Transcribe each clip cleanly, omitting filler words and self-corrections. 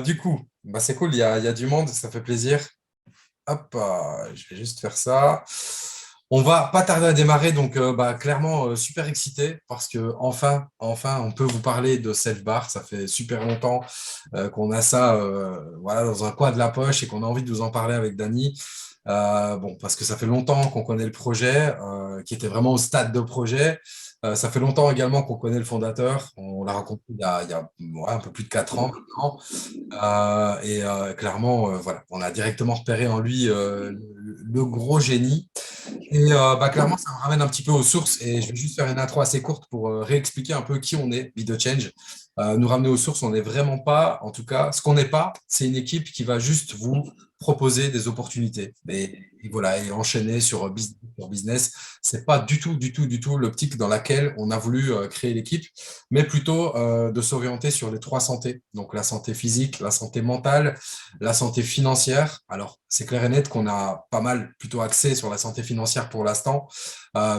Du coup, bah, c'est cool, il y a du monde, ça fait plaisir. Hop, je vais juste faire ça. On va pas tarder à démarrer, donc bah, clairement super excité parce que enfin, on peut vous parler de Self Bar. Ça fait super longtemps qu'on a ça voilà, dans un coin de la poche et qu'on a envie de vous en parler avec Dany. Bon, parce que ça fait longtemps qu'on connaît le projet, qui était vraiment au stade de projet. Ça fait longtemps également qu'on connaît le fondateur. On l'a rencontré il y a ouais, un peu plus de 4 ans maintenant. Clairement, voilà, on a directement repéré en lui le gros génie. Bah, clairement, ça me ramène un petit peu aux sources et je vais juste faire une intro assez courte pour réexpliquer un peu qui on est, Be The Change. Nous ramener aux sources, on n'est vraiment pas, en tout cas, ce qu'on n'est pas, c'est une équipe qui va juste vous proposer des opportunités et voilà, et enchaîner sur business sur business. C'est pas du tout l'optique dans laquelle on a voulu créer l'équipe, mais plutôt de s'orienter sur les trois santé. Donc la santé physique, la santé mentale, la santé financière. Alors, c'est clair et net qu'on a pas mal plutôt axé sur la santé financière pour l'instant,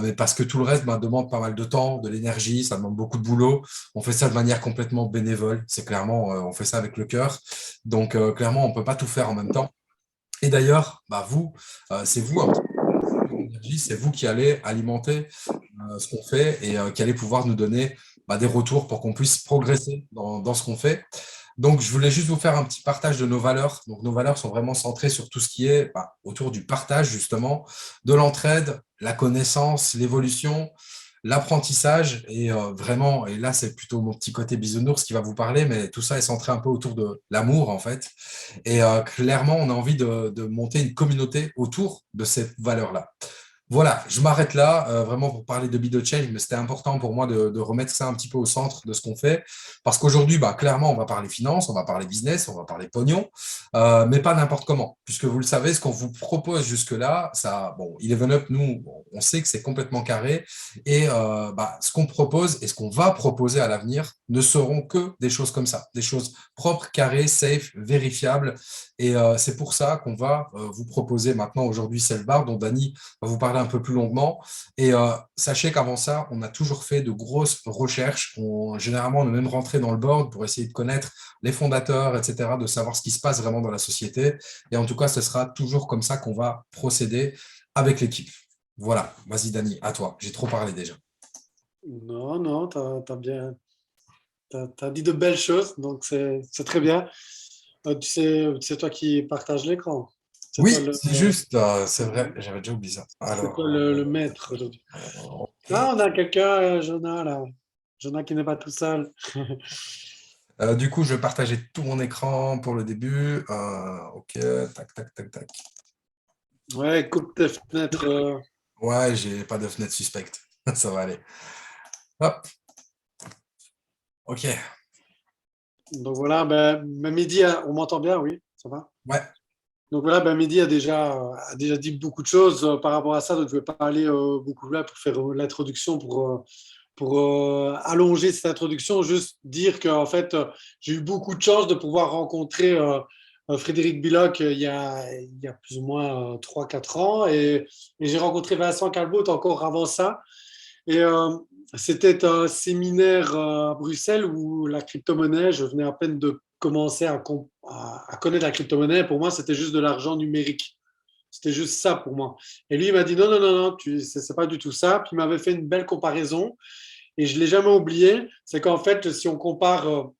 mais parce que tout le reste ben, demande pas mal de temps, de l'énergie, ça demande beaucoup de boulot. On fait ça de manière complètement bénévole. C'est clairement, on fait ça avec le cœur. Donc, clairement, on peut pas tout faire en même temps. Et d'ailleurs, bah, vous, c'est vous un petit peu d'énergie, c'est vous qui allez alimenter ce qu'on fait et qui allez pouvoir nous donner bah, des retours pour qu'on puisse progresser dans ce qu'on fait. Donc, je voulais juste vous faire un petit partage de nos valeurs. Donc, nos valeurs sont vraiment centrées sur tout ce qui est bah, autour du partage, justement, de l'entraide, la connaissance, l'évolution, l'apprentissage. Et vraiment, et là, c'est plutôt mon petit côté bisounours qui va vous parler, mais tout ça est centré un peu autour de l'amour, en fait. Et clairement, on a envie de monter une communauté autour de ces valeurs-là. Voilà, je m'arrête là, vraiment pour parler de Be The Change, mais c'était important pour moi de remettre ça un petit peu au centre de ce qu'on fait, parce qu'aujourd'hui, bah, clairement, on va parler finance, on va parler business, on va parler pognon, mais pas n'importe comment, puisque vous le savez, ce qu'on vous propose jusque-là, ça, bon, Eleven Up, nous, on sait que c'est complètement carré, et bah, ce qu'on propose et ce qu'on va proposer à l'avenir ne seront que des choses comme ça, des choses propres, carrées, safe, vérifiables, et c'est pour ça qu'on va vous proposer maintenant aujourd'hui Self-Bar, dont Dany va vous parler un peu plus longuement. Et sachez qu'avant ça, on a toujours fait de grosses recherches. Généralement, on est même rentré dans le board pour essayer de connaître les fondateurs, etc., de savoir ce qui se passe vraiment dans la société. Et en tout cas, ce sera toujours comme ça qu'on va procéder avec l'équipe. Voilà, vas-y Dany, à toi. J'ai trop parlé déjà. Non, non, t'as bien, t'as dit de belles choses, donc c'est très bien. C'est toi qui partage l'écran. C'est toi Oui, c'est juste, c'est vrai, j'avais déjà oublié ça. c'est toi Alors, le maître aujourd'hui. ok. Ah, on a quelqu'un, Jonah, là. Jonah qui n'est pas tout seul. Du coup, je vais partager tout mon écran pour le début. Ok, tac, tac, tac, tac. Ouais, coupe tes fenêtres. Ouais, j'ai pas de fenêtre suspecte. Ça va aller. Hop, ok. Donc voilà, ben, Mehdi, on m'entend bien, oui, ça va? Ouais, Donc voilà, ben, Mehdi a déjà dit beaucoup de choses par rapport à ça, donc je ne vais pas aller beaucoup là pour faire l'introduction, pour allonger cette introduction, juste dire qu'en fait, j'ai eu beaucoup de chance de pouvoir rencontrer Frédéric Billoc il y a plus ou moins 3-4 ans, et j'ai rencontré Vincent Calbot encore avant ça. Et c'était un séminaire à Bruxelles où la crypto-monnaie, je venais à peine de commencer à connaître la crypto-monnaie. Pour moi, c'était juste de l'argent numérique. C'était juste ça pour moi. Et lui, il m'a dit non, non, non, non, c'est pas du tout ça. Puis il m'avait fait une belle comparaison et je ne l'ai jamais oublié. C'est qu'en fait, si on compare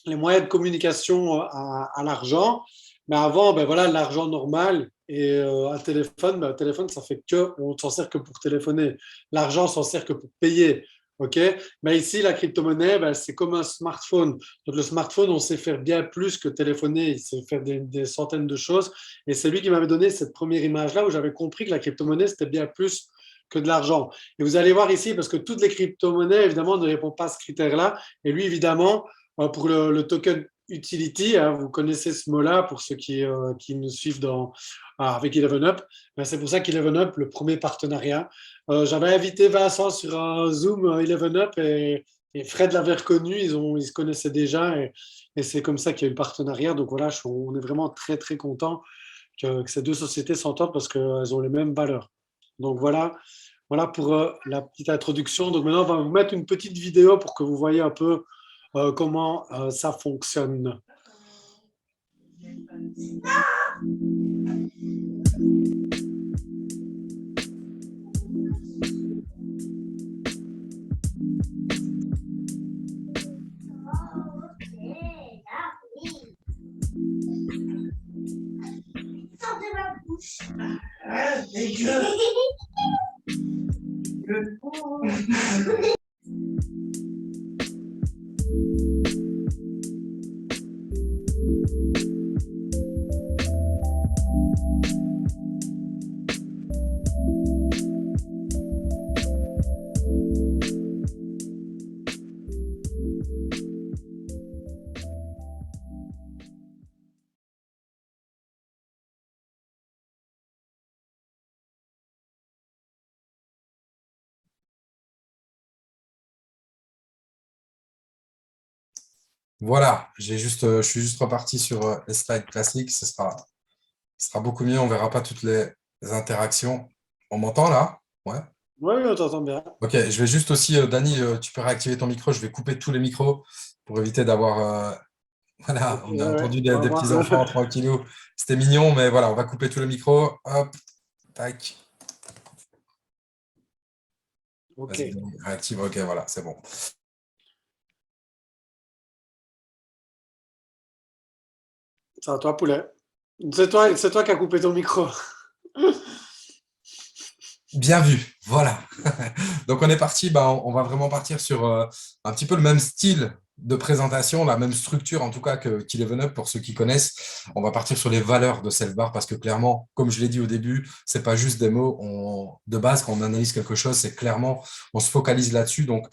les moyens de communication à l'argent, mais avant, ben voilà, l'argent normal et un téléphone, ça fait que, on s'en sert que pour téléphoner. L'argent s'en sert que pour payer. OK? Mais ici, la crypto-monnaie, ben, c'est comme un smartphone. Donc, le smartphone, on sait faire bien plus que téléphoner. Il sait faire des centaines de choses. Et c'est lui qui m'avait donné cette première image-là où j'avais compris que la crypto-monnaie, c'était bien plus que de l'argent. Et vous allez voir ici, parce que toutes les crypto-monnaies, évidemment, ne répondent pas à ce critère-là. Et lui, évidemment, pour le token utility, hein, vous connaissez ce mot-là pour ceux qui nous suivent avec Eleven Up. Ben, c'est pour ça qu'Eleven Up, le premier partenariat. J'avais invité Vincent sur un Zoom Eleven Up et Fred l'avait reconnu, ils se connaissaient déjà et c'est comme ça qu'il y a eu le partenariat. Donc voilà, on est vraiment très très content que ces deux sociétés s'entendent parce qu'elles ont les mêmes valeurs. Donc voilà, voilà pour la petite introduction. Donc maintenant, on va vous mettre une petite vidéo pour que vous voyez un peu comment ça fonctionne. Voilà, je suis juste reparti sur les slides classiques. Ce sera beaucoup mieux. On verra pas toutes les interactions. On m'entend là? Ouais. Oui, on t'entend bien. Ok, je vais juste aussi, Dani, tu peux réactiver ton micro. Je vais couper tous les micros pour éviter d'avoir. Voilà, Ok, on a ouais, ouais, entendu on va des voir. petits enfants tranquillou. C'était mignon, mais voilà, on va couper tous les micros. Hop, tac. Ok, Vas-y, Dani, réactive. Ok, voilà, c'est bon. c'est à toi, poulet. C'est toi qui as coupé ton micro. Bien vu, voilà. Donc on est parti, bah, on va vraiment partir sur un petit peu le même style de présentation, la même structure en tout cas que qu'Eleven Up pour ceux qui connaissent. On va partir sur les valeurs de Self-Bar parce que clairement, comme je l'ai dit au début, c'est pas juste des mots. De base, quand on analyse quelque chose, c'est clairement, on se focalise là-dessus. Donc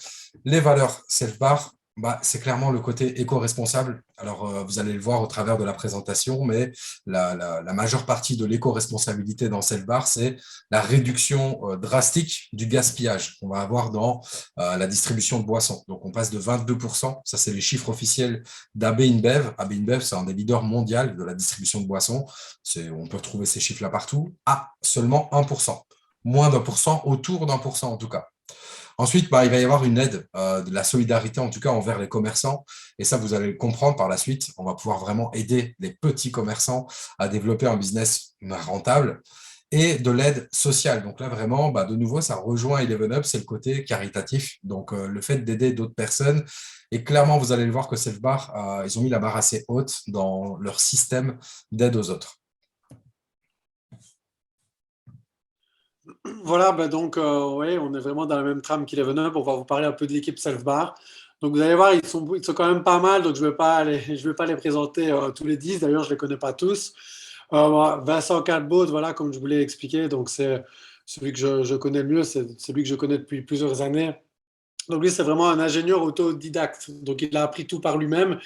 les valeurs Self-Bar, bah, c'est clairement le côté éco-responsable. Alors, vous allez le voir au travers de la présentation, mais la majeure partie de l'éco-responsabilité dans Self-Bar, c'est la réduction drastique du gaspillage qu'on va avoir dans la distribution de boissons. Donc, on passe de 22%, ça c'est les chiffres officiels d'AB InBev. AB InBev, c'est un des leaders mondiaux de la distribution de boissons. On peut retrouver ces chiffres-là partout, à seulement 1%. Moins d'1%, autour d'1% en tout cas. Ensuite, bah, il va y avoir une aide, de la solidarité en tout cas envers les commerçants. Et ça, vous allez le comprendre par la suite. On va pouvoir vraiment aider les petits commerçants à développer un business rentable et de l'aide sociale. Donc là, vraiment, bah, de nouveau, ça rejoint Eleven Up, c'est le côté caritatif. Donc, le fait d'aider d'autres personnes. Et clairement, vous allez le voir que Self-Bar, ils ont mis la barre assez haute dans leur système d'aide aux autres. Voilà, bah donc, ouais, on est vraiment dans la même trame qu'Eleven Up. On va vous parler un peu de l'équipe Self-Bar. Donc, vous allez voir, ils sont quand même pas mal. Donc, je vais pas les présenter tous les 10. D'ailleurs, je les connais pas tous. Voilà, Vincent Calbaud, voilà, comme je vous l'ai expliqué, donc c'est celui que je connais le mieux, c'est celui que je connais depuis plusieurs années. Donc, lui, c'est vraiment un ingénieur autodidacte. Donc, il a appris tout par lui-même,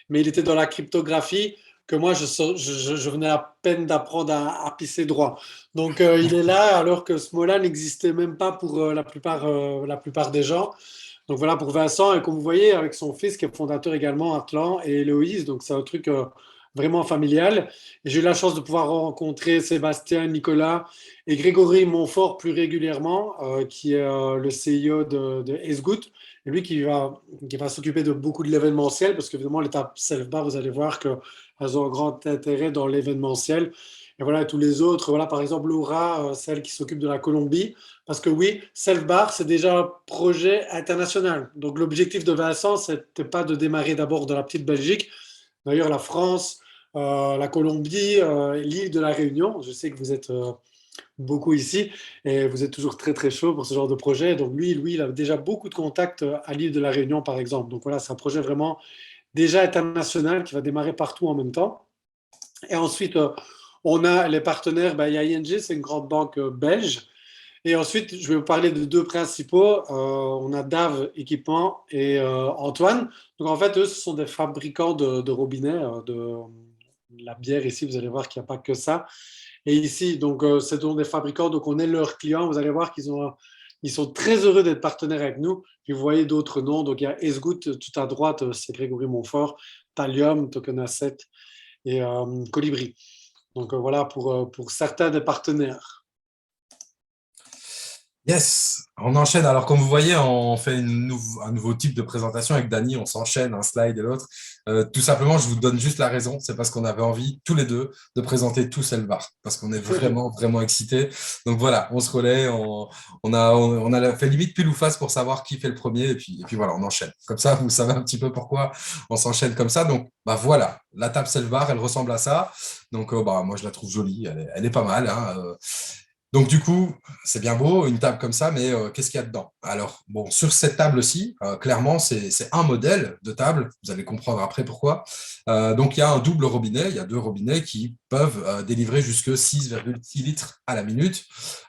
mais il était dans la cryptographie que moi, je venais à peine d'apprendre à pisser droit. Donc, il est là alors que ce mot-là n'existait même pas pour la plupart des gens. Donc, voilà pour Vincent. Et comme vous voyez, avec son fils qui est fondateur également, Atlan et Héloïse, donc c'est un truc vraiment familial. Et j'ai eu la chance de pouvoir rencontrer Sébastien, Nicolas et Grégory Montfort plus régulièrement, qui est le CEO de Esgout. Et lui qui va s'occuper de beaucoup de l'événementiel, parce qu'évidemment, l'étape Self-Bar, vous allez voir qu'elles ont un grand intérêt dans l'événementiel. Et voilà, tous les autres, voilà, par exemple, Laura, celle qui s'occupe de la Colombie, parce que oui, Self-Bar, c'est déjà un projet international. Donc, l'objectif de Vincent, c'était pas de démarrer d'abord de la petite Belgique. D'ailleurs, la France, la Colombie, l'île de la Réunion, je sais que vous êtes beaucoup ici et vous êtes toujours très très chaud pour ce genre de projet. Donc lui, il a déjà beaucoup de contacts à l'île de la Réunion, par exemple. Donc voilà, c'est un projet vraiment déjà international qui va démarrer partout en même temps. Et ensuite, on a les partenaires. Ben, il y a ING, c'est une grande banque belge. Et ensuite, je vais vous parler de deux principaux. On a Dave Équipement et Antoine. Donc en fait, eux, ce sont des fabricants de robinets, de la bière ici. Vous allez voir qu'il n'y a pas que ça. Et ici, donc, c'est donc des fabricants, donc on est leurs clients. Vous allez voir ils sont très heureux d'être partenaires avec nous. Puis vous voyez d'autres noms. Donc, il y a Esgout tout à droite, c'est Grégory Montfort, Thallium, Token Asset et Colibri. Donc, voilà pour certains des partenaires. Yes, on enchaîne. Alors, comme vous voyez, on fait un nouveau type de présentation avec Dany. On s'enchaîne un slide et l'autre. Tout simplement, je vous donne juste la raison. C'est parce qu'on avait envie, tous les deux, de présenter tous Elvar. Parce qu'on est vraiment, vraiment excités. Donc voilà, on se relaie. On a fait limite pile ou face pour savoir qui fait le premier. Et puis voilà, on enchaîne. Comme ça, vous savez un petit peu pourquoi on s'enchaîne comme ça. Donc, bah voilà, la table Selvar, elle ressemble à ça. Donc, bah, moi, je la trouve jolie. Elle est pas mal, hein. Donc, du coup, c'est bien beau, une table comme ça, mais qu'est-ce qu'il y a dedans? Alors, bon, sur cette table-ci, clairement, c'est un modèle de table. Vous allez comprendre après pourquoi. Donc, il y a un double robinet. Il y a deux robinets qui peuvent délivrer jusque 6,6 litres à la minute.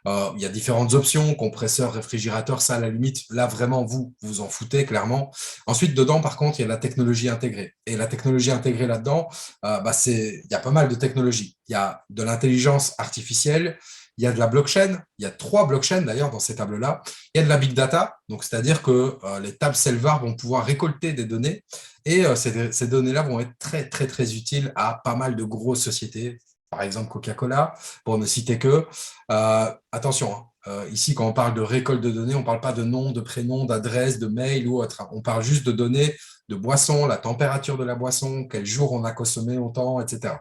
Il y a différentes options, compresseur, réfrigérateur, ça, à la limite, là, vraiment, vous vous en foutez, clairement. Ensuite, dedans, par contre, il y a la technologie intégrée. Et la technologie intégrée là-dedans, bah, il y a pas mal de technologies. Il y a de l'intelligence artificielle, il y a de la blockchain, il y a 3 blockchains d'ailleurs dans ces tables-là. Il y a de la big data, donc c'est-à-dire que les tables Selvar vont pouvoir récolter des données et ces données-là vont être très, très, très utiles à pas mal de grosses sociétés, par exemple Coca-Cola, pour ne citer que. Attention, hein, ici, quand on parle de récolte de données, on ne parle pas de nom, de prénom, d'adresse, de mail ou autre. On parle juste de données de boisson, la température de la boisson, quel jour on a consommé autant, etc.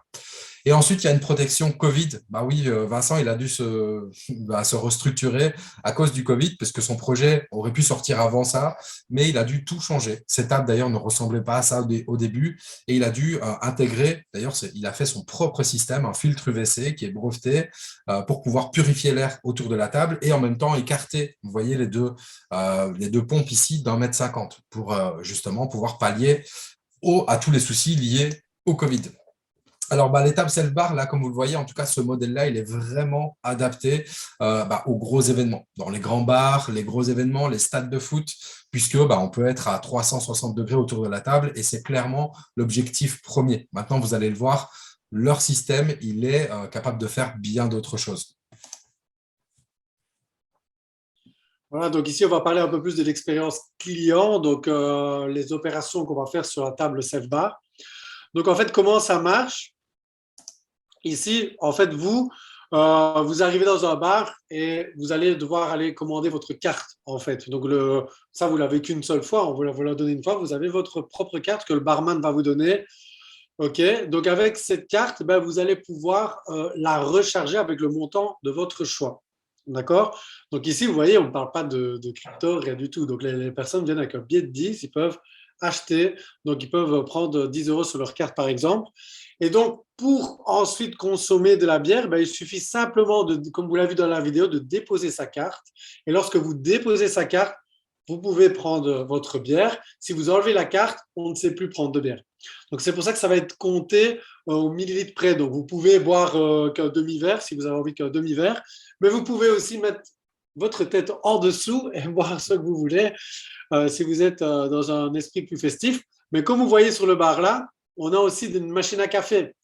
Et ensuite, il y a une protection Covid. Bah oui, Vincent, il a dû se restructurer à cause du Covid, parce que son projet aurait pu sortir avant ça, mais il a dû tout changer. Cette table, d'ailleurs, ne ressemblait pas à ça au début, et il a dû intégrer, d'ailleurs, il a fait son propre système, un filtre UVC qui est breveté, pour pouvoir purifier l'air autour de la table et en même temps écarter, vous voyez, les deux pompes ici d'1,50 m pour justement pouvoir pallier à tous les soucis liés au Covid. Alors, bah, l'étape self-bar, là, comme vous le voyez, en tout cas, ce modèle-là, il est vraiment adapté bah, aux gros événements. Dans les grands bars, les gros événements, les stades de foot, puisque bah, on peut être à 360 degrés autour de la table et c'est clairement l'objectif premier. Maintenant, vous allez le voir, leur système, il est capable de faire bien d'autres choses. Voilà, donc ici, on va parler un peu plus de l'expérience client, donc les opérations qu'on va faire sur la table self-bar. Donc, en fait, comment ça marche? Ici, en fait, vous arrivez dans un bar et vous allez devoir aller commander votre carte, en fait. Donc, ça, vous l'avez qu'une seule fois, on vous la donne une fois. Vous avez votre propre carte que le barman va vous donner. OK. Donc, avec cette carte, ben, vous allez pouvoir la recharger avec le montant de votre choix. D'accord? Donc, ici, vous voyez, on ne parle pas de crypto, rien du tout. Donc, les personnes viennent avec un billet de 10, ils peuvent acheter. Donc, ils peuvent prendre 10 euros sur leur carte, par exemple. Et donc, pour ensuite consommer de la bière, ben, il suffit simplement, comme vous l'avez vu dans la vidéo, de déposer sa carte. Et lorsque vous déposez sa carte, vous pouvez prendre votre bière. Si vous enlevez la carte, on ne sait plus prendre de bière. Donc, c'est pour ça que ça va être compté au millilitre près. Donc, vous pouvez boire qu'un demi-verre si vous avez envie qu'un demi-verre. Mais vous pouvez aussi mettre votre tête en dessous et boire ce que vous voulez si vous êtes dans un esprit plus festif. Mais comme vous voyez sur le bar là, on a aussi une machine à café.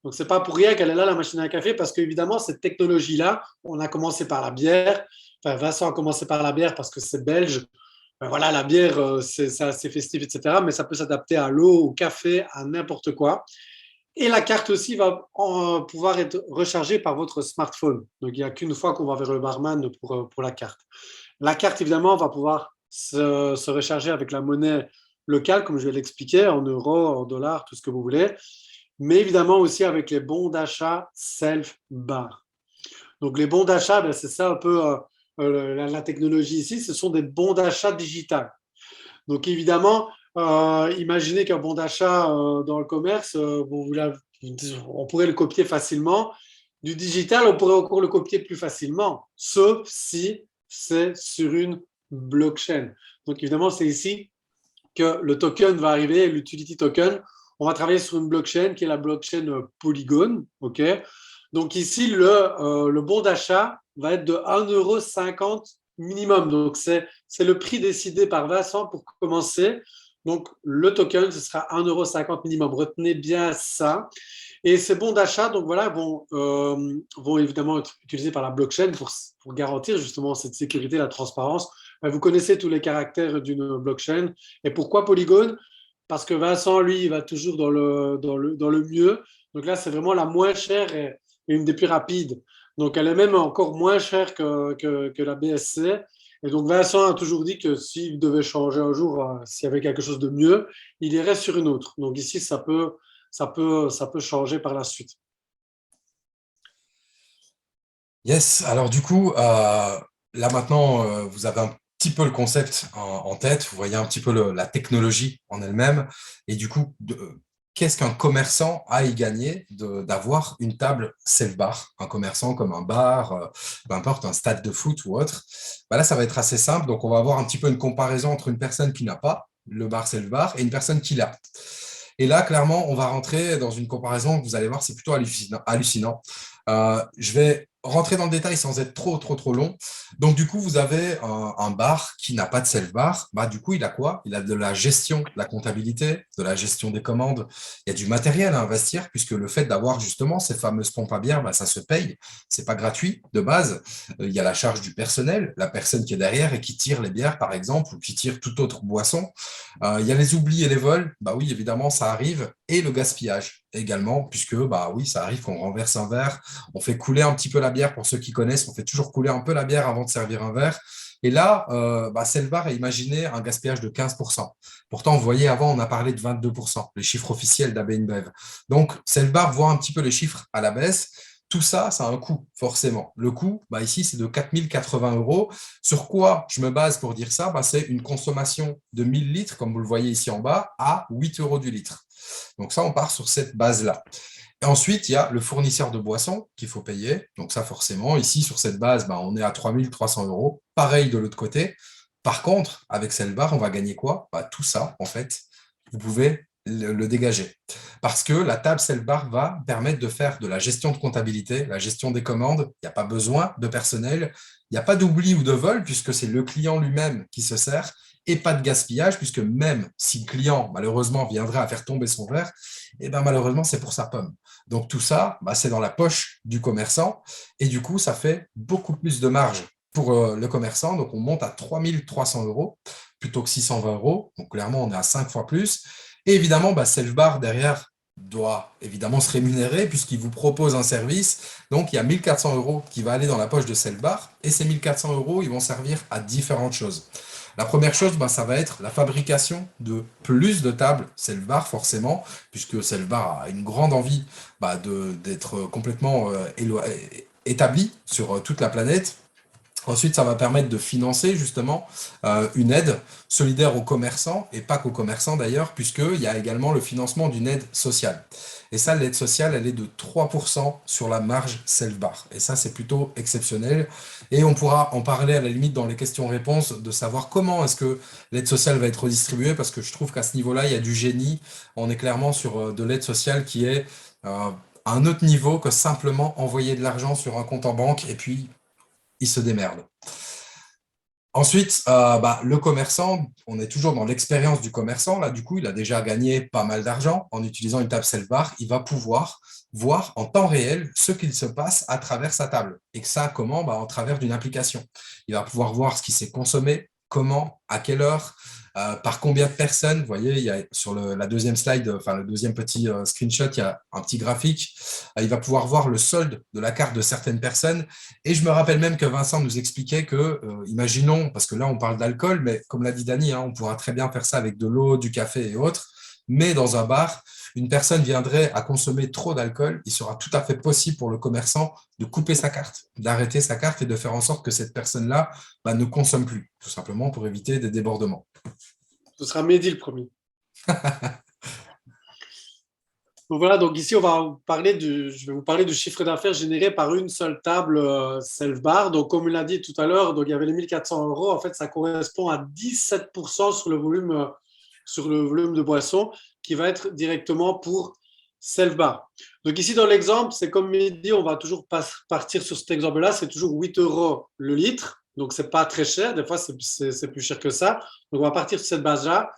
Donc, ce n'est pas pour rien qu'elle est là, la machine à café, parce qu'évidemment, cette technologie-là, on a commencé par la bière. Enfin, Vincent a commencé par la bière parce que c'est belge. Ben voilà, la bière, c'est assez festif, etc. Mais ça peut s'adapter à l'eau, au café, à n'importe quoi. Et la carte aussi va pouvoir être rechargée par votre smartphone. Donc, il n'y a qu'une fois qu'on va vers le barman pour la carte. La carte, évidemment, va pouvoir se recharger avec la monnaie locale, comme je vais l'expliquer, en euros, en dollars, tout ce que vous voulez. Mais évidemment aussi avec les bons d'achat self-bar. Donc, les bons d'achat, ben, c'est ça un peu la technologie ici. Ce sont des bons d'achat digitales. Donc, évidemment, imaginez qu'un bon d'achat dans le commerce, on pourrait le copier facilement. Du digital, on pourrait encore le copier plus facilement, sauf si c'est sur une blockchain. Donc, évidemment, c'est ici que le token va arriver, l'utility token. On va travailler sur une blockchain qui est la blockchain Polygon. Okay. Donc, ici, le bon d'achat va être de 1,50 € minimum. Donc, c'est le prix décidé par Vincent pour commencer. Donc, le token, ce sera 1,50 € minimum. Retenez bien ça. Et ces bons d'achat, donc voilà, vont évidemment être utilisés par la blockchain pour garantir justement cette sécurité, la transparence. Vous connaissez tous les caractères d'une blockchain. Et pourquoi Polygon? Parce que Vincent, lui, il va toujours dans le mieux. Donc là, c'est vraiment la moins chère et une des plus rapides. Donc, elle est même encore moins chère que la BSC. Et donc, Vincent a toujours dit que s'il devait changer un jour, s'il y avait quelque chose de mieux, il irait sur une autre. Donc, ici, ça peut changer par la suite. Yes, alors du coup, là maintenant, vous avez un petit peu le concept en tête, vous voyez un petit peu la technologie en elle-même, et du coup, qu'est-ce qu'un commerçant a à y gagner d'avoir une table self-bar, un commerçant comme un bar, peu importe, un stade de foot ou autre. Bah là, ça va être assez simple, donc on va avoir un petit peu une comparaison entre une personne qui n'a pas le bar self-bar et une personne qui l'a. Et là, clairement, on va rentrer dans une comparaison que vous allez voir, c'est plutôt hallucinant. Je vais rentrer dans le détail sans être trop long. Donc, du coup, vous avez un bar qui n'a pas de self-bar. Bah, du coup, il a quoi? Il a de la gestion, de la comptabilité, de la gestion des commandes. Il y a du matériel à investir puisque le fait d'avoir justement ces fameuses pompes à bière, bah, ça se paye. C'est pas gratuit de base. Il y a la charge du personnel, la personne qui est derrière et qui tire les bières, par exemple, ou qui tire toute autre boisson. Il y a les oublis et les vols. Bah oui, évidemment, ça arrive. Et le gaspillage également, puisque bah oui, ça arrive qu'on renverse un verre, on fait couler un petit peu la bière. Pour ceux qui connaissent, on fait toujours couler un peu la bière avant de servir un verre. Et là, Selvar a imaginé un gaspillage de 15%. Pourtant, vous voyez, avant, on a parlé de 22%, les chiffres officiels d'AB InBev. Donc, Selvar voit un petit peu les chiffres à la baisse. Tout ça, ça a un coût, forcément. Le coût, bah ici, c'est de 4 080 euros. Sur quoi je me base pour dire ça? Bah, c'est une consommation de 1000 litres, comme vous le voyez ici en bas, à 8 euros du litre. Donc ça, on part sur cette base-là. Et ensuite, il y a le fournisseur de boissons qu'il faut payer. Donc ça, forcément, ici, sur cette base, bah, on est à 3 300 euros. Pareil de l'autre côté. Par contre, avec Selbar, on va gagner quoi? Bah, tout ça, en fait, vous pouvez le dégager. Parce que la table Selbar va permettre de faire de la gestion de comptabilité, la gestion des commandes. Il n'y a pas besoin de personnel. Il n'y a pas d'oubli ou de vol, puisque c'est le client lui-même qui se sert. Et pas de gaspillage, puisque même si le client, malheureusement, viendrait à faire tomber son verre, et ben malheureusement, c'est pour sa pomme. Donc tout ça, bah, c'est dans la poche du commerçant et du coup, ça fait beaucoup plus de marge pour le commerçant. Donc on monte à 3 300 euros plutôt que 620 euros. Donc clairement, on est à 5 fois plus. Et évidemment, bah, Self-Bar derrière doit évidemment se rémunérer puisqu'il vous propose un service. Donc il y a 1400 euros qui va aller dans la poche de Self-Bar et ces 1400 euros, ils vont servir à différentes choses. La première chose, bah, ça va être la fabrication de plus de tables Self-Bar, forcément, puisque Self-Bar a une grande envie bah, d'être complètement établi sur toute la planète. Ensuite, ça va permettre de financer justement une aide solidaire aux commerçants, et pas qu'aux commerçants d'ailleurs, puisqu'il y a également le financement d'une aide sociale. Et ça, l'aide sociale, elle est de 3% sur la marge Self-Bar. Et ça, c'est plutôt exceptionnel. Et on pourra en parler à la limite dans les questions-réponses, de savoir comment est-ce que l'aide sociale va être redistribuée, parce que je trouve qu'à ce niveau-là, il y a du génie. On est clairement sur de l'aide sociale qui est à un autre niveau que simplement envoyer de l'argent sur un compte en banque et puis il se démerde. Ensuite, bah, le commerçant, on est toujours dans l'expérience du commerçant. Là, du coup, il a déjà gagné pas mal d'argent en utilisant une table self-bar. Il va pouvoir voir en temps réel ce qu'il se passe à travers sa table. Et que ça, comment? Bah, en travers d'une application. Il va pouvoir voir ce qui s'est consommé, comment, à quelle heure, par combien de personnes. Vous voyez, il y a sur la deuxième slide, enfin le deuxième petit screenshot, il y a un petit graphique. Il va pouvoir voir le solde de la carte de certaines personnes. Et je me rappelle même que Vincent nous expliquait que, imaginons, parce que là on parle d'alcool, mais comme l'a dit Dany, hein, on pourra très bien faire ça avec de l'eau, du café et autres. Mais dans un bar, une personne viendrait à consommer trop d'alcool, il sera tout à fait possible pour le commerçant de couper sa carte, d'arrêter sa carte et de faire en sorte que cette personne-là bah, ne consomme plus, tout simplement pour éviter des débordements. Ce sera Mehdi le premier. Donc voilà, donc ici, je vais vous parler du chiffre d'affaires généré par une seule table self-bar. Donc, comme il l'a dit tout à l'heure, donc il y avait les 1400 euros. En fait, ça correspond à 17% sur le volume de boissons qui va être directement pour self-bar. Donc ici, dans l'exemple, c'est comme il dit, on va toujours partir sur cet exemple-là. C'est toujours 8 euros le litre. Donc, c'est pas très cher. Des fois, c'est plus cher que ça. Donc, on va partir sur cette base-là.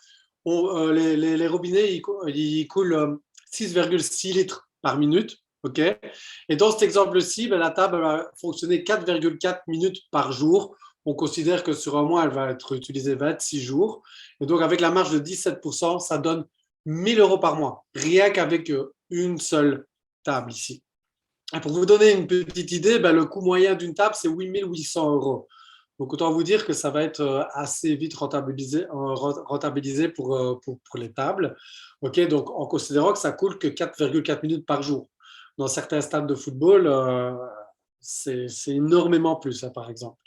Les robinets, ils coulent 6,6 litres par minute. OK. Et dans cet exemple-ci, ben, la table va fonctionner 4,4 minutes par jour. On considère que sur un mois, elle va être utilisée 26 jours. Et donc, avec la marge de 17%, ça donne 1 000 euros par mois, rien qu'avec une seule table ici. Et pour vous donner une petite idée, ben, le coût moyen d'une table, c'est 8 800 €. Donc, autant vous dire que ça va être assez vite rentabilisé pour les tables. OK, donc, en considérant que ça coûte que 4,4 minutes par jour. Dans certains stades de football, c'est énormément plus, hein, par exemple.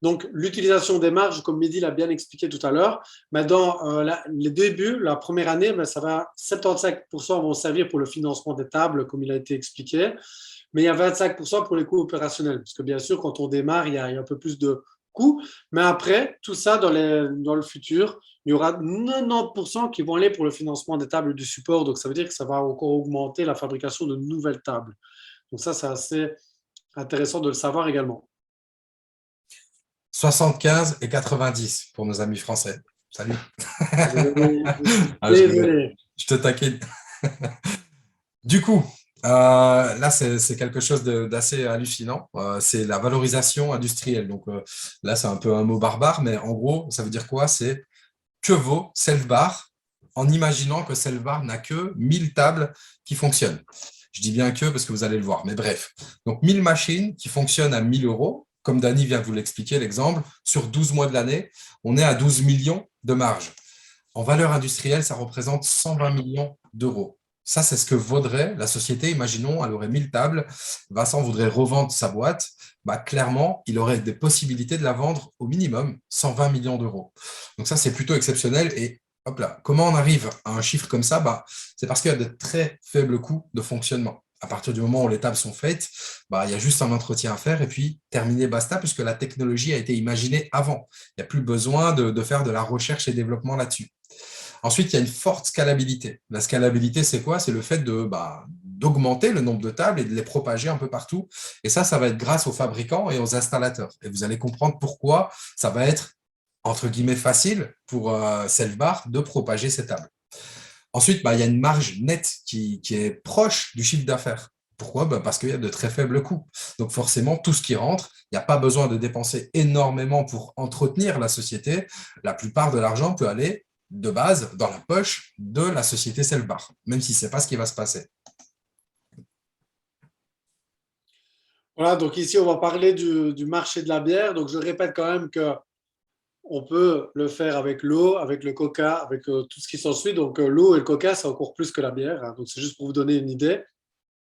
Donc, l'utilisation des marges, comme Mehdi l'a bien expliqué tout à l'heure, mais dans les débuts, la première année, ben, ça va, 75% vont servir pour le financement des tables, comme il a été expliqué, mais il y a 25% pour les coûts opérationnels, parce que bien sûr, quand on démarre, il y a un peu plus de coûts, mais après, tout ça, dans le futur, il y aura 90% qui vont aller pour le financement des tables du support, donc ça veut dire que ça va encore augmenter la fabrication de nouvelles tables. Donc ça, c'est assez intéressant de le savoir également. 75 et 90 pour nos amis français. Salut. Je suis Ah, je rigole. désolé. Je te taquine. Du coup, là, c'est quelque chose d'assez hallucinant. C'est la valorisation industrielle. Donc là, c'est un peu un mot barbare, mais en gros, ça veut dire quoi? C'est que vaut Self-Bar en imaginant que Self-Bar n'a que 1000 tables qui fonctionnent. Je dis bien que parce que vous allez le voir, mais bref. Donc 1000 machines qui fonctionnent à 1 000 €, comme Dany vient de vous l'expliquer, l'exemple, sur 12 mois de l'année, on est à 12 millions de marge. En valeur industrielle, ça représente 120 millions d'euros. Ça, c'est ce que vaudrait la société. Imaginons, elle aurait 1000 tables. Vincent voudrait revendre sa boîte. Bah, clairement, il aurait des possibilités de la vendre au minimum 120 millions d'euros. Donc ça, c'est plutôt exceptionnel. Et hop là, comment on arrive à un chiffre comme ça? Bah, c'est parce qu'il y a de très faibles coûts de fonctionnement. À partir du moment où les tables sont faites, bah, il y a juste un entretien à faire et puis terminé, basta, puisque la technologie a été imaginée avant. Il n'y a plus besoin de faire de la recherche et développement là-dessus. Ensuite, il y a une forte scalabilité. La scalabilité, c'est quoi? C'est le fait d'augmenter le nombre de tables et de les propager un peu partout. Et ça va être grâce aux fabricants et aux installateurs. Et vous allez comprendre pourquoi ça va être, entre guillemets, facile pour Selfbar de propager ces tables. Ensuite, il y a une marge nette qui est proche du chiffre d'affaires. Pourquoi? Parce qu'il y a de très faibles coûts. Donc forcément, tout ce qui rentre, il n'y a pas besoin de dépenser énormément pour entretenir la société. La plupart de l'argent peut aller de base dans la poche de la société Selfbar, même si ce n'est pas ce qui va se passer. Voilà, donc ici, on va parler du marché de la bière. Donc, je répète quand même que on peut le faire avec l'eau, avec le coca, avec tout ce qui s'ensuit. Donc, l'eau et le coca, c'est encore plus que la bière, hein. Donc, c'est juste pour vous donner une idée.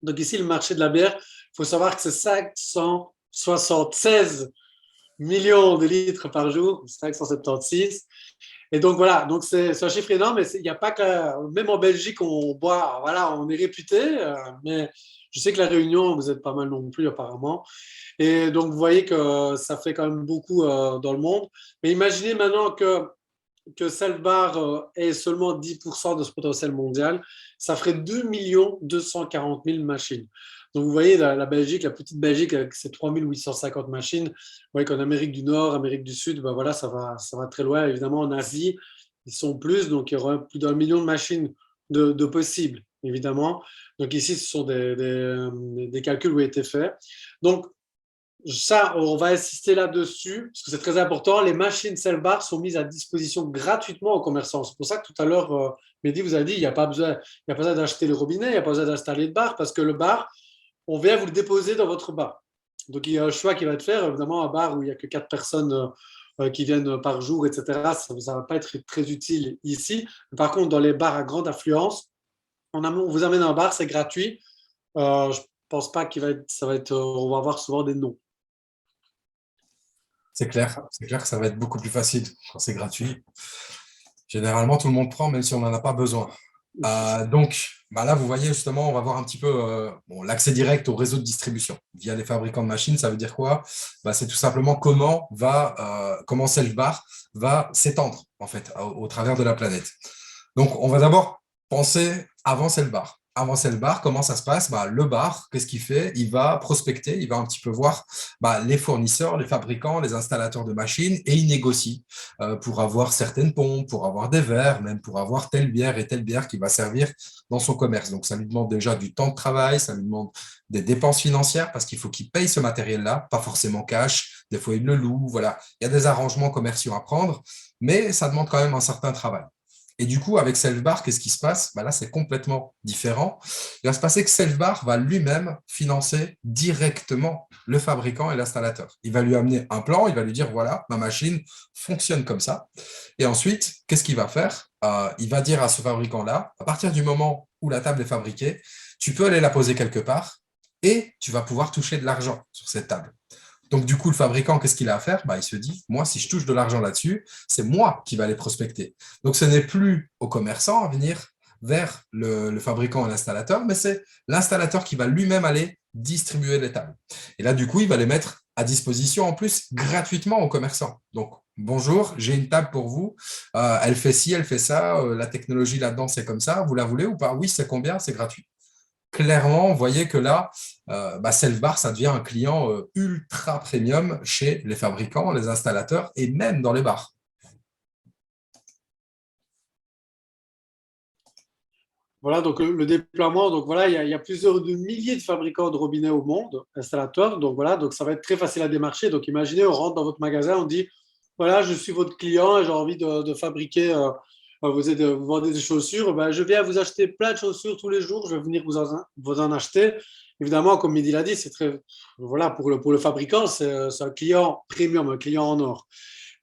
Donc, ici, le marché de la bière, il faut savoir que c'est 576 millions de litres par jour, 576. Et donc voilà, donc c'est un chiffre énorme, mais il n'y a pas que, même en Belgique, on boit, voilà, on est réputé, mais je sais que la Réunion, vous êtes pas mal non plus apparemment. Et donc vous voyez que ça fait quand même beaucoup dans le monde. Mais imaginez maintenant que Selbar ait seulement 10% de ce potentiel mondial, ça ferait 2 240 000 machines. Donc vous voyez, la Belgique, la petite Belgique avec ses 3 850 machines, vous voyez qu'en Amérique du Nord, Amérique du Sud, ben voilà, ça va très loin. Évidemment, en Asie, ils sont plus, donc il y aura plus d'1 million de machines de possibles, évidemment. Donc ici, ce sont des calculs qui ont été faits. Donc ça, on va insister là-dessus, parce que c'est très important. Les machines Self-Bar sont mises à disposition gratuitement aux commerçants. C'est pour ça que tout à l'heure, Mehdi vous a dit, il n'y a pas besoin d'acheter le robinet, il n'y a pas besoin d'installer le bar, parce que le bar, on vient vous le déposer dans votre bar. Donc, il y a un choix qui va être fait. Évidemment, un bar où il n'y a que 4 personnes qui viennent par jour, etc., ça ne va pas être très utile ici. Par contre, dans les bars à grande affluence, on vous amène un bar, c'est gratuit. Je ne pense pas on va avoir souvent des noms. C'est clair que ça va être beaucoup plus facile quand c'est gratuit. Généralement, tout le monde prend, même si on n'en a pas besoin. Donc, là, vous voyez, justement, on va voir un petit peu l'accès direct au réseau de distribution via les fabricants de machines. Ça veut dire quoi? C'est tout simplement comment Selfbar va s'étendre, en fait, au travers de la planète. Donc, on va d'abord penser avant Selfbar. Avant Selfbar, comment ça se passe? Le bar, qu'est-ce qu'il fait? Il va prospecter, il va un petit peu voir les fournisseurs, les fabricants, les installateurs de machines et il négocie pour avoir certaines pompes, pour avoir des verres, même pour avoir telle bière et telle bière qui va servir dans son commerce. Donc, ça lui demande déjà du temps de travail, ça lui demande des dépenses financières parce qu'il faut qu'il paye ce matériel-là, pas forcément cash, des fois il le loue, voilà. Il y a des arrangements commerciaux à prendre, mais ça demande quand même un certain travail. Et du coup, avec Selfbar, qu'est-ce qui se passe? Là, c'est complètement différent. Il va se passer que Selfbar va lui-même financer directement le fabricant et l'installateur. Il va lui amener un plan, il va lui dire, voilà, ma machine fonctionne comme ça. Et ensuite, qu'est-ce qu'il va faire? Il va dire à ce fabricant-là, à partir du moment où la table est fabriquée, tu peux aller la poser quelque part et tu vas pouvoir toucher de l'argent sur cette table. Donc, du coup, le fabricant, qu'est-ce qu'il a à faire? Il se dit, moi, si je touche de l'argent là-dessus, c'est moi qui vais aller prospecter. Donc, ce n'est plus au commerçant à venir vers le fabricant et l'installateur, mais c'est l'installateur qui va lui-même aller distribuer les tables. Et là, du coup, il va les mettre à disposition en plus gratuitement aux commerçants. Donc, bonjour, j'ai une table pour vous. Elle fait ci, elle fait ça. La technologie là-dedans, c'est comme ça. Vous la voulez ou pas? Oui, c'est combien? C'est gratuit. Clairement, vous voyez que là, Selfbar, ça devient un client ultra premium chez les fabricants, les installateurs et même dans les bars. Voilà, donc le déploiement, donc voilà, il y a plusieurs milliers de fabricants de robinets au monde, installateurs, donc voilà, donc ça va être très facile à démarcher. Donc imaginez, on rentre dans votre magasin, on dit, voilà, je suis votre client et j'ai envie de fabriquer, vous vendez des chaussures, ben, je viens vous acheter plein de chaussures tous les jours, je vais venir vous en acheter. Évidemment, comme Mehdi l'a dit, c'est très, voilà, pour le fabricant, c'est un client premium, un client en or.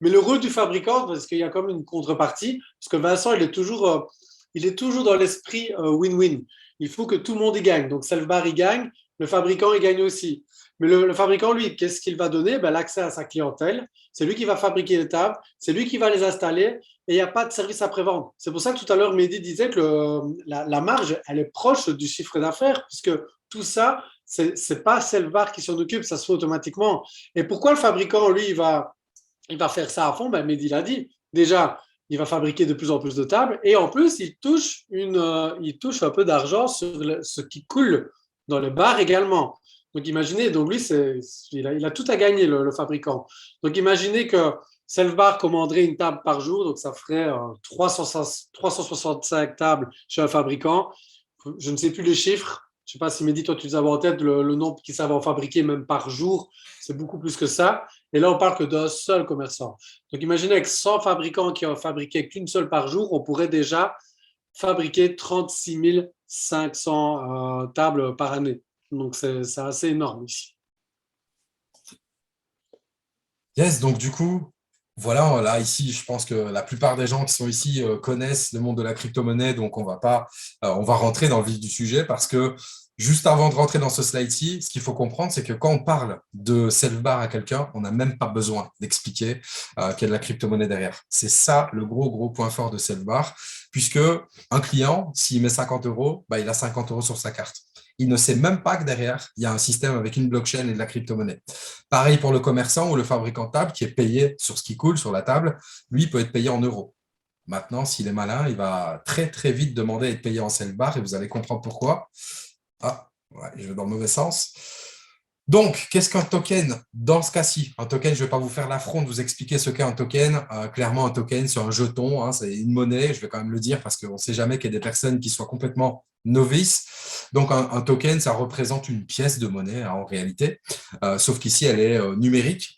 Mais le rôle du fabricant, parce qu'il y a comme une contrepartie, parce que Vincent, il est toujours dans l'esprit win-win. Il faut que tout le monde y gagne. Donc, Selfbar, il gagne, le fabricant, il gagne aussi. Mais le fabricant, lui, qu'est-ce qu'il va donner? L'accès à sa clientèle. C'est lui qui va fabriquer les tables, c'est lui qui va les installer et il n'y a pas de service après-vente. C'est pour ça que tout à l'heure, Mehdi disait que la marge, elle est proche du chiffre d'affaires, puisque tout ça, c'est pas Selfbar qui s'en occupe, ça se fait automatiquement. Et pourquoi le fabricant, lui, il va faire ça à fond? Mehdi l'a dit. Déjà, il va fabriquer de plus en plus de tables et en plus, il touche un peu d'argent sur ce qui coule dans le bar également. Donc imaginez, donc lui, il a tout à gagner, le fabricant. Donc imaginez que Selfbar commanderait une table par jour, donc ça ferait 365 tables chez un fabricant. Je ne sais plus les chiffres. Je ne sais pas si Mehdi, toi, tu avais en tête le nombre qui savent en fabriquer même par jour. C'est beaucoup plus que ça. Et là, on parle que d'un seul commerçant. Donc, imaginez avec 100 fabricants qui en fabriquaient qu'une seule par jour, on pourrait déjà fabriquer 36 500 tables par année. Donc, c'est assez énorme ici. Yes, donc du coup, voilà, là, ici, je pense que la plupart des gens qui sont ici connaissent le monde de la crypto-monnaie, donc on va pas, on va rentrer dans le vif du sujet parce que juste avant de rentrer dans ce slide-ci, ce qu'il faut comprendre, c'est que quand on parle de Selfbar à quelqu'un, on n'a même pas besoin d'expliquer qu'il y a de la crypto-monnaie derrière. C'est ça le gros point fort de Selfbar, puisque un client, s'il met 50 euros, il a 50 euros sur sa carte. Il ne sait même pas que derrière, il y a un système avec une blockchain et de la crypto-monnaie. Pareil pour le commerçant ou le fabricant de table qui est payé sur ce qui coule sur la table, lui peut être payé en euros. Maintenant, s'il est malin, il va très vite demander à être payé en Selfbar et vous allez comprendre pourquoi. Ah, ouais, je vais dans le mauvais sens. Donc, qu'est-ce qu'un token dans ce cas-ci? Un token, je ne vais pas vous faire l'affront de vous expliquer ce qu'est un token. Clairement, un token, c'est un jeton, hein, c'est une monnaie, je vais quand même le dire parce qu'on ne sait jamais qu'il y a des personnes qui soient complètement novices. Donc, un token, ça représente une pièce de monnaie hein, en réalité, sauf qu'ici, elle est numérique.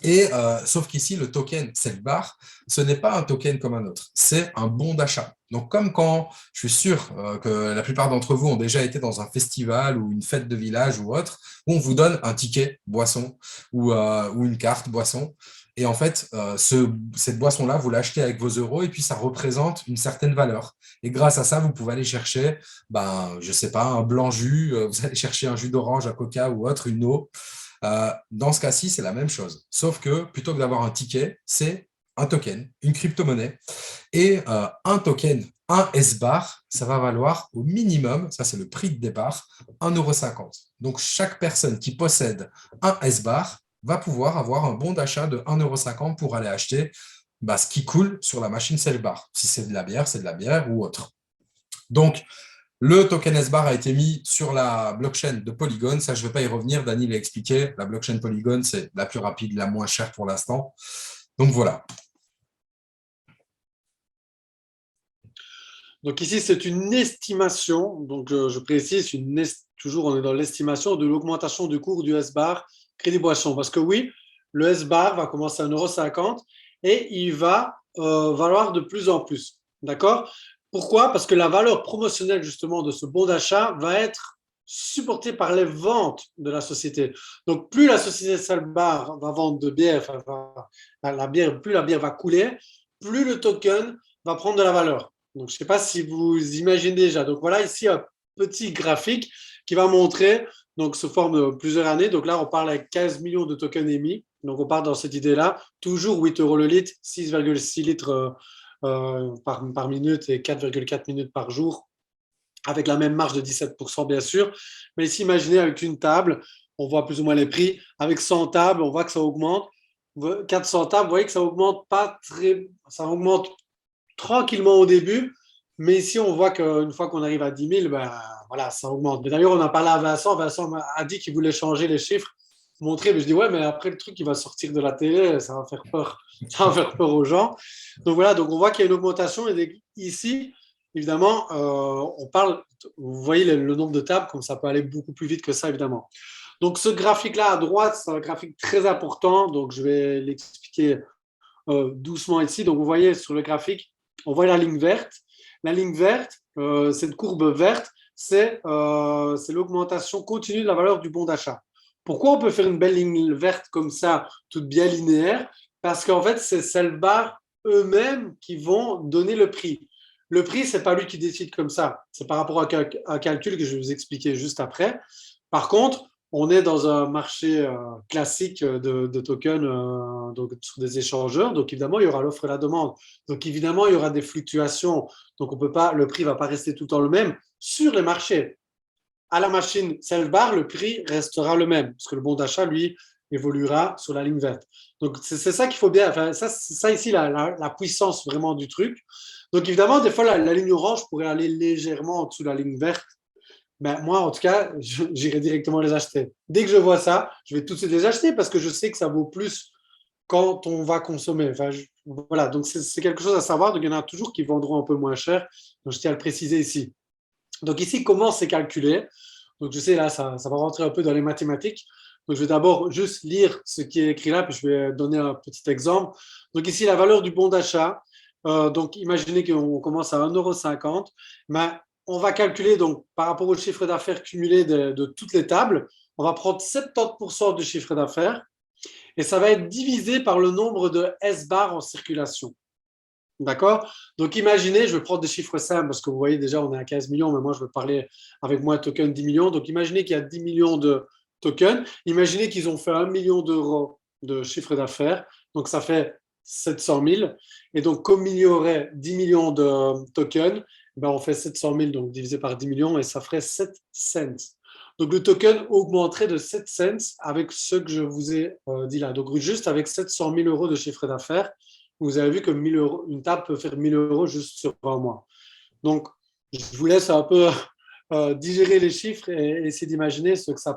Et sauf qu'ici, le token Selfbar, ce n'est pas un token comme un autre, c'est un bon d'achat. Donc, comme quand je suis sûr que la plupart d'entre vous ont déjà été dans un festival ou une fête de village ou autre, où on vous donne un ticket boisson ou une carte boisson. Et en fait, cette boisson-là, vous l'achetez avec vos euros et puis ça représente une certaine valeur. Et grâce à ça, vous pouvez aller chercher, je ne sais pas, un blanc jus, vous allez chercher un jus d'orange, un coca ou autre, une eau. Dans ce cas-ci, c'est la même chose. Sauf que plutôt que d'avoir un ticket, c'est un token, une crypto-monnaie. Et un token, un S-bar, ça va valoir au minimum, ça c'est le prix de départ, 1,50 €. Donc chaque personne qui possède un S-bar va pouvoir avoir un bon d'achat de 1,50 € pour aller acheter ce qui coule sur la machine Selfbar. Si c'est de la bière, c'est de la bière ou autre. Donc, le token S-Bar a été mis sur la blockchain de Polygon. Ça, je ne vais pas y revenir. Dany l'a expliqué. La blockchain Polygon, c'est la plus rapide, la moins chère pour l'instant. Donc, voilà. Donc ici, c'est une estimation. Donc je précise, toujours on est dans l'estimation de l'augmentation du cours du S-bar Crédit Boisson. Parce que oui, le S-bar va commencer à 1,50 € et il va valoir de plus en plus. D'accord? Pourquoi? Parce que la valeur promotionnelle justement de ce bon d'achat va être supportée par les ventes de la société. Donc, plus la société Salbar va vendre de bière, enfin, la bière, plus la bière va couler, plus le token va prendre de la valeur. Donc, je ne sais pas si vous imaginez déjà. Donc, voilà ici un petit graphique qui va montrer, donc, sous forme de plusieurs années. Donc là, on parle avec 15 millions de tokens émis. Donc, on part dans cette idée-là. Toujours 8 euros le litre, 6,6 litres par minute et 4,4 minutes par jour, avec la même marge de 17%, bien sûr. Mais ici, imaginez avec une table, on voit plus ou moins les prix. Avec 100 tables, on voit que ça augmente. 400 tables, vous voyez que ça augmente pas très, ça augmente tranquillement au début. Mais ici, on voit qu'une fois qu'on arrive à 10 000, ben, voilà, ça augmente. Mais d'ailleurs, on a parlé à Vincent. Vincent a dit qu'il voulait changer les chiffres, montrer. Mais je dis, ouais, mais après, le truc qui va sortir de la télé, ça va faire peur. Ça va faire peur aux gens. Donc voilà, donc on voit qu'il y a une augmentation. Et ici, évidemment, on parle, vous voyez le nombre de tables, comme ça peut aller beaucoup plus vite que ça, évidemment. Donc ce graphique-là à droite, c'est un graphique très important. Donc je vais l'expliquer doucement ici. Donc vous voyez sur le graphique, on voit la ligne verte. La ligne verte, cette courbe verte, c'est l'augmentation continue de la valeur du bon d'achat. Pourquoi on peut faire une belle ligne verte comme ça, toute bien linéaire? Parce qu'en fait, c'est Selbar eux-mêmes qui vont donner le prix. Le prix, ce n'est pas lui qui décide comme ça. C'est par rapport à un calcul que je vais vous expliquer juste après. Par contre, on est dans un marché classique de tokens donc, sur des échangeurs. Donc, évidemment, il y aura l'offre et la demande. Donc, évidemment, il y aura des fluctuations. Donc, on peut pas, le prix ne va pas rester tout le temps le même sur les marchés. À la machine self-bar, le prix restera le même, parce que le bon d'achat, lui, évoluera sur la ligne verte. Donc, c'est ça qu'il faut bien. Enfin, c'est ça ici, la puissance vraiment du truc. Donc, évidemment, des fois, la ligne orange pourrait aller légèrement en dessous de la ligne verte. Ben, moi, en tout cas, j'irai directement les acheter. Dès que je vois ça, je vais tout de suite les acheter parce que je sais que ça vaut plus quand on va consommer. Enfin, voilà, donc c'est quelque chose à savoir. Donc, il y en a toujours qui vendront un peu moins cher. Donc, je tiens à le préciser ici. Donc, ici, comment c'est calculé? Donc, je sais, là, ça va rentrer un peu dans les mathématiques. Donc, je vais d'abord juste lire ce qui est écrit là, puis je vais donner un petit exemple. Donc, ici, la valeur du bon d'achat. Donc, imaginez qu'on commence à 1,50 €. Ben, on va calculer, donc, par rapport au chiffre d'affaires cumulé de toutes les tables, on va prendre 70% du chiffre d'affaires et ça va être divisé par le nombre de S-bars en circulation. D'accord? Donc, imaginez, je vais prendre des chiffres simples parce que vous voyez déjà, on est à 15 millions, mais moi, je veux parler avec moi token 10 millions. Donc, imaginez qu'il y a 10 millions de tokens. Imaginez qu'ils ont fait 1 million d'euros de chiffre d'affaires. Donc, ça fait 700 000. Et donc, comme il y aurait 10 millions de tokens, ben, on fait 700 000 donc divisé par 10 millions et ça ferait 7 cents. Donc, le token augmenterait de 7 cents avec ce que je vous ai dit là. Donc, juste avec 700 000 euros de chiffre d'affaires, vous avez vu que 1000 euros, une table peut faire 1000 euros juste sur un mois. Donc, je vous laisse un peu digérer les chiffres et essayer d'imaginer ce que ça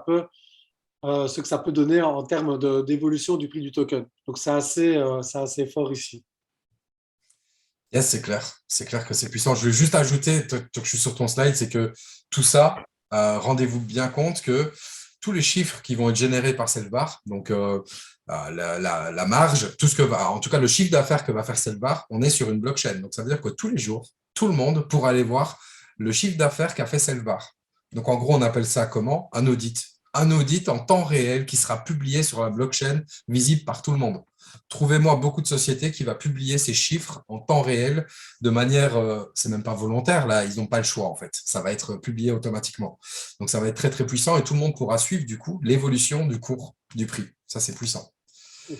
peut donner en termes d'évolution du prix du token. Donc, c'est assez fort ici. Yes, c'est clair. C'est clair que c'est puissant. Je vais juste ajouter, tant que je suis sur ton slide, c'est que tout ça, rendez-vous bien compte que tous les chiffres qui vont être générés par Selvar, donc la marge, tout ce que va, en tout cas le chiffre d'affaires que va faire Selvar, on est sur une blockchain. Donc ça veut dire que tous les jours, tout le monde pourra aller voir le chiffre d'affaires qu'a fait Selvar. Donc en gros, on appelle ça comment? Un audit. Un audit en temps réel qui sera publié sur la blockchain, visible par tout le monde. Trouvez-moi beaucoup de sociétés qui va publier ces chiffres en temps réel de manière, c'est même pas volontaire, là, ils n'ont pas le choix en fait. Ça va être publié automatiquement. Donc ça va être très très puissant et tout le monde pourra suivre du coup l'évolution du cours du prix. Ça, c'est puissant.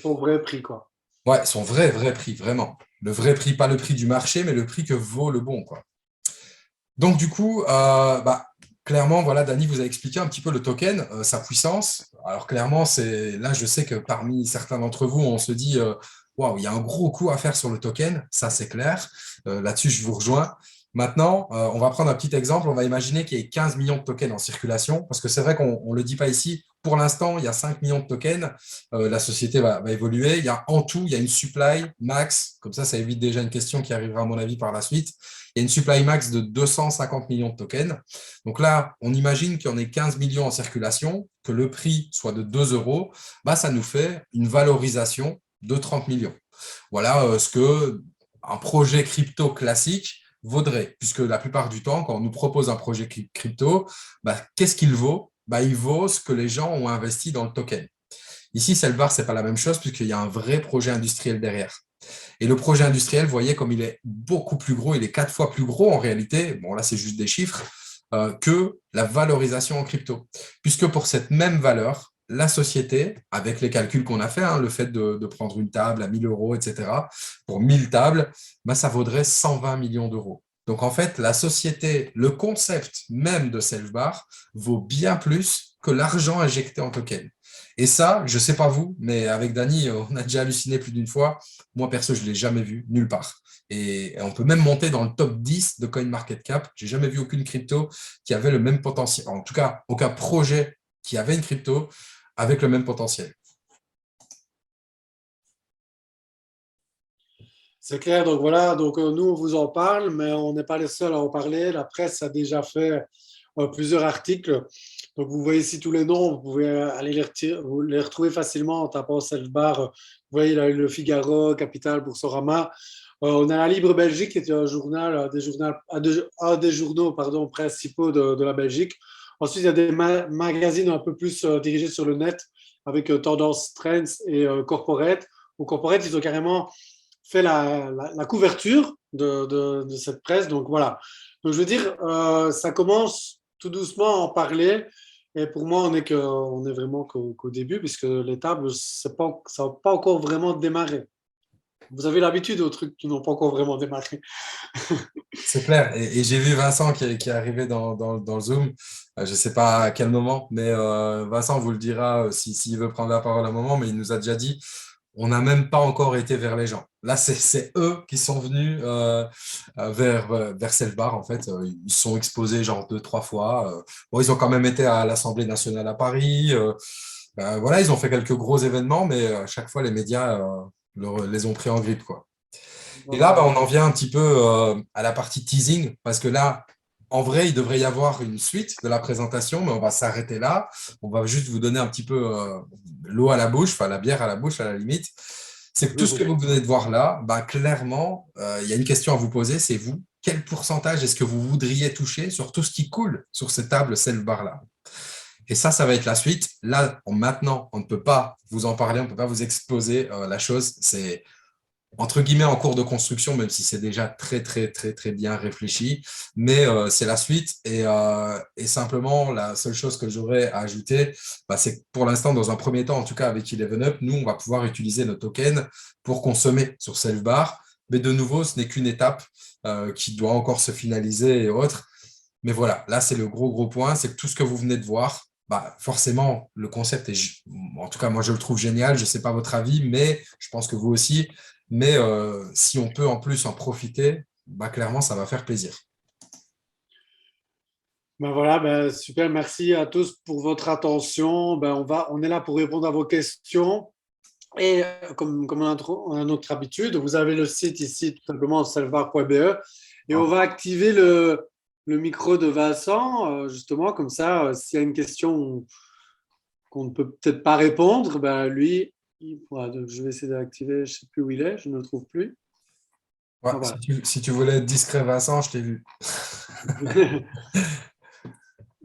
Son vrai prix, quoi. Ouais, son vrai prix, vraiment. Le vrai prix, pas le prix du marché, mais le prix que vaut le bon, quoi. Donc, du coup, clairement, voilà, Dany vous a expliqué un petit peu le token, sa puissance. Alors, clairement, là, je sais que parmi certains d'entre vous, on se dit, waouh, il y a un gros coup à faire sur le token, ça, c'est clair. Là-dessus, je vous rejoins. Maintenant, on va prendre un petit exemple. On va imaginer qu'il y ait 15 millions de tokens en circulation, parce que c'est vrai qu'on ne le dit pas ici. Pour l'instant, il y a 5 millions de tokens. La société va évoluer. En tout, il y a une supply max. Comme ça évite déjà une question qui arrivera, à mon avis, par la suite. Il y a une supply max de 250 millions de tokens. Donc là, on imagine qu'il y en ait 15 millions en circulation, que le prix soit de 2 euros. Ça nous fait une valorisation de 30 millions. Voilà ce que un projet crypto classique vaudrait, puisque la plupart du temps, quand on nous propose un projet crypto, bah, qu'est-ce qu'il vaut? Bah, il vaut ce que les gens ont investi dans le token. Ici, Selvar, ce n'est pas la même chose, puisqu'il y a un vrai projet industriel derrière. Et le projet industriel, vous voyez, comme il est beaucoup plus gros, il est 4 fois plus gros en réalité, bon là c'est juste des chiffres, que la valorisation en crypto. Puisque pour cette même valeur, la société, avec les calculs qu'on a fait, le fait de prendre une table à 1 000 euros, etc., pour 1000 tables, bah, ça vaudrait 120 millions d'euros. Donc en fait, la société, le concept même de Selfbar vaut bien plus que l'argent injecté en token. Et ça, je ne sais pas vous, mais avec Dany, on a déjà halluciné plus d'une fois. Moi, perso, je ne l'ai jamais vu, nulle part. Et on peut même monter dans le top 10 de CoinMarketCap. Je n'ai jamais vu aucune crypto qui avait le même potentiel. En tout cas, aucun projet qui avait une crypto avec le même potentiel. C'est clair, donc voilà, donc nous on vous en parle, mais on n'est pas les seuls à en parler. La presse a déjà fait plusieurs articles. Donc vous voyez ici tous les noms, vous pouvez aller vous les retrouver facilement en tapant Selfbar. Vous voyez, il a eu le Figaro, Capital, Boursorama. On a la Libre Belgique, qui est un journal, un des journaux pardon, principaux de la Belgique. Ensuite, il y a des magazines un peu plus dirigés sur le net, avec Tendance Trends et Corporate. Au Corporate, ils ont carrément fait la couverture de cette presse. Donc voilà. Donc je veux dire, ça commence tout doucement à en parler. Et pour moi, on est vraiment qu'au début, puisque les tables, ça n'a pas encore vraiment démarré. Vous avez l'habitude aux trucs qui n'ont pas encore vraiment démarré. C'est clair. Et j'ai vu Vincent qui est arrivé dans le Zoom. Je ne sais pas à quel moment, mais Vincent vous le dira s'il veut prendre la parole à un moment, mais il nous a déjà dit on n'a même pas encore été vers les gens. Là, c'est eux qui sont venus vers Selfbar, en fait. Ils se sont exposés genre 2, 3 fois. Bon, ils ont quand même été à l'Assemblée nationale à Paris. Voilà, ils ont fait quelques gros événements, mais à chaque fois, les médias les ont pris en grippe, quoi. Et là, bah, Voilà. on en vient un petit peu à la partie teasing, parce que là, en vrai, il devrait y avoir une suite de la présentation, mais on va s'arrêter là. On va juste vous donner un petit peu l'eau à la bouche, enfin la bière à la bouche à la limite. C'est que tout ce que vous venez de voir là, bah, clairement, il y a une question à vous poser, c'est vous, quel pourcentage est-ce que vous voudriez toucher sur tout ce qui coule sur cette table self-bar là? Et ça va être la suite. Là, maintenant, on ne peut pas vous en parler, on ne peut pas vous exposer la chose. C'est entre guillemets en cours de construction, même si c'est déjà très, très, très, très bien réfléchi. Mais c'est la suite. Et simplement, la seule chose que j'aurais à ajouter, bah, c'est que pour l'instant, dans un premier temps, en tout cas avec Eleven Up, nous, on va pouvoir utiliser nos tokens pour consommer sur Selfbar. Mais de nouveau, ce n'est qu'une étape qui doit encore se finaliser et autres. Mais voilà, là, c'est le gros, gros point. C'est que tout ce que vous venez de voir, bah, forcément, le concept est, en tout cas, moi, je le trouve génial. Je ne sais pas votre avis, mais je pense que vous aussi. Mais si on peut en plus en profiter, bah, clairement, ça va faire plaisir. Ben voilà, ben super, merci à tous pour votre attention. Ben on est là pour répondre à vos questions. Et comme on a notre habitude, vous avez le site ici, tout simplement, selvar.be. Et on va activer le micro de Vincent, justement, comme ça, s'il y a une question qu'on ne peut peut-être pas répondre, ben lui, donc je vais essayer d'activer, je ne sais plus où il est, je ne le trouve plus. Ouais, Ah, voilà. si tu voulais être discret, Vincent, je t'ai vu.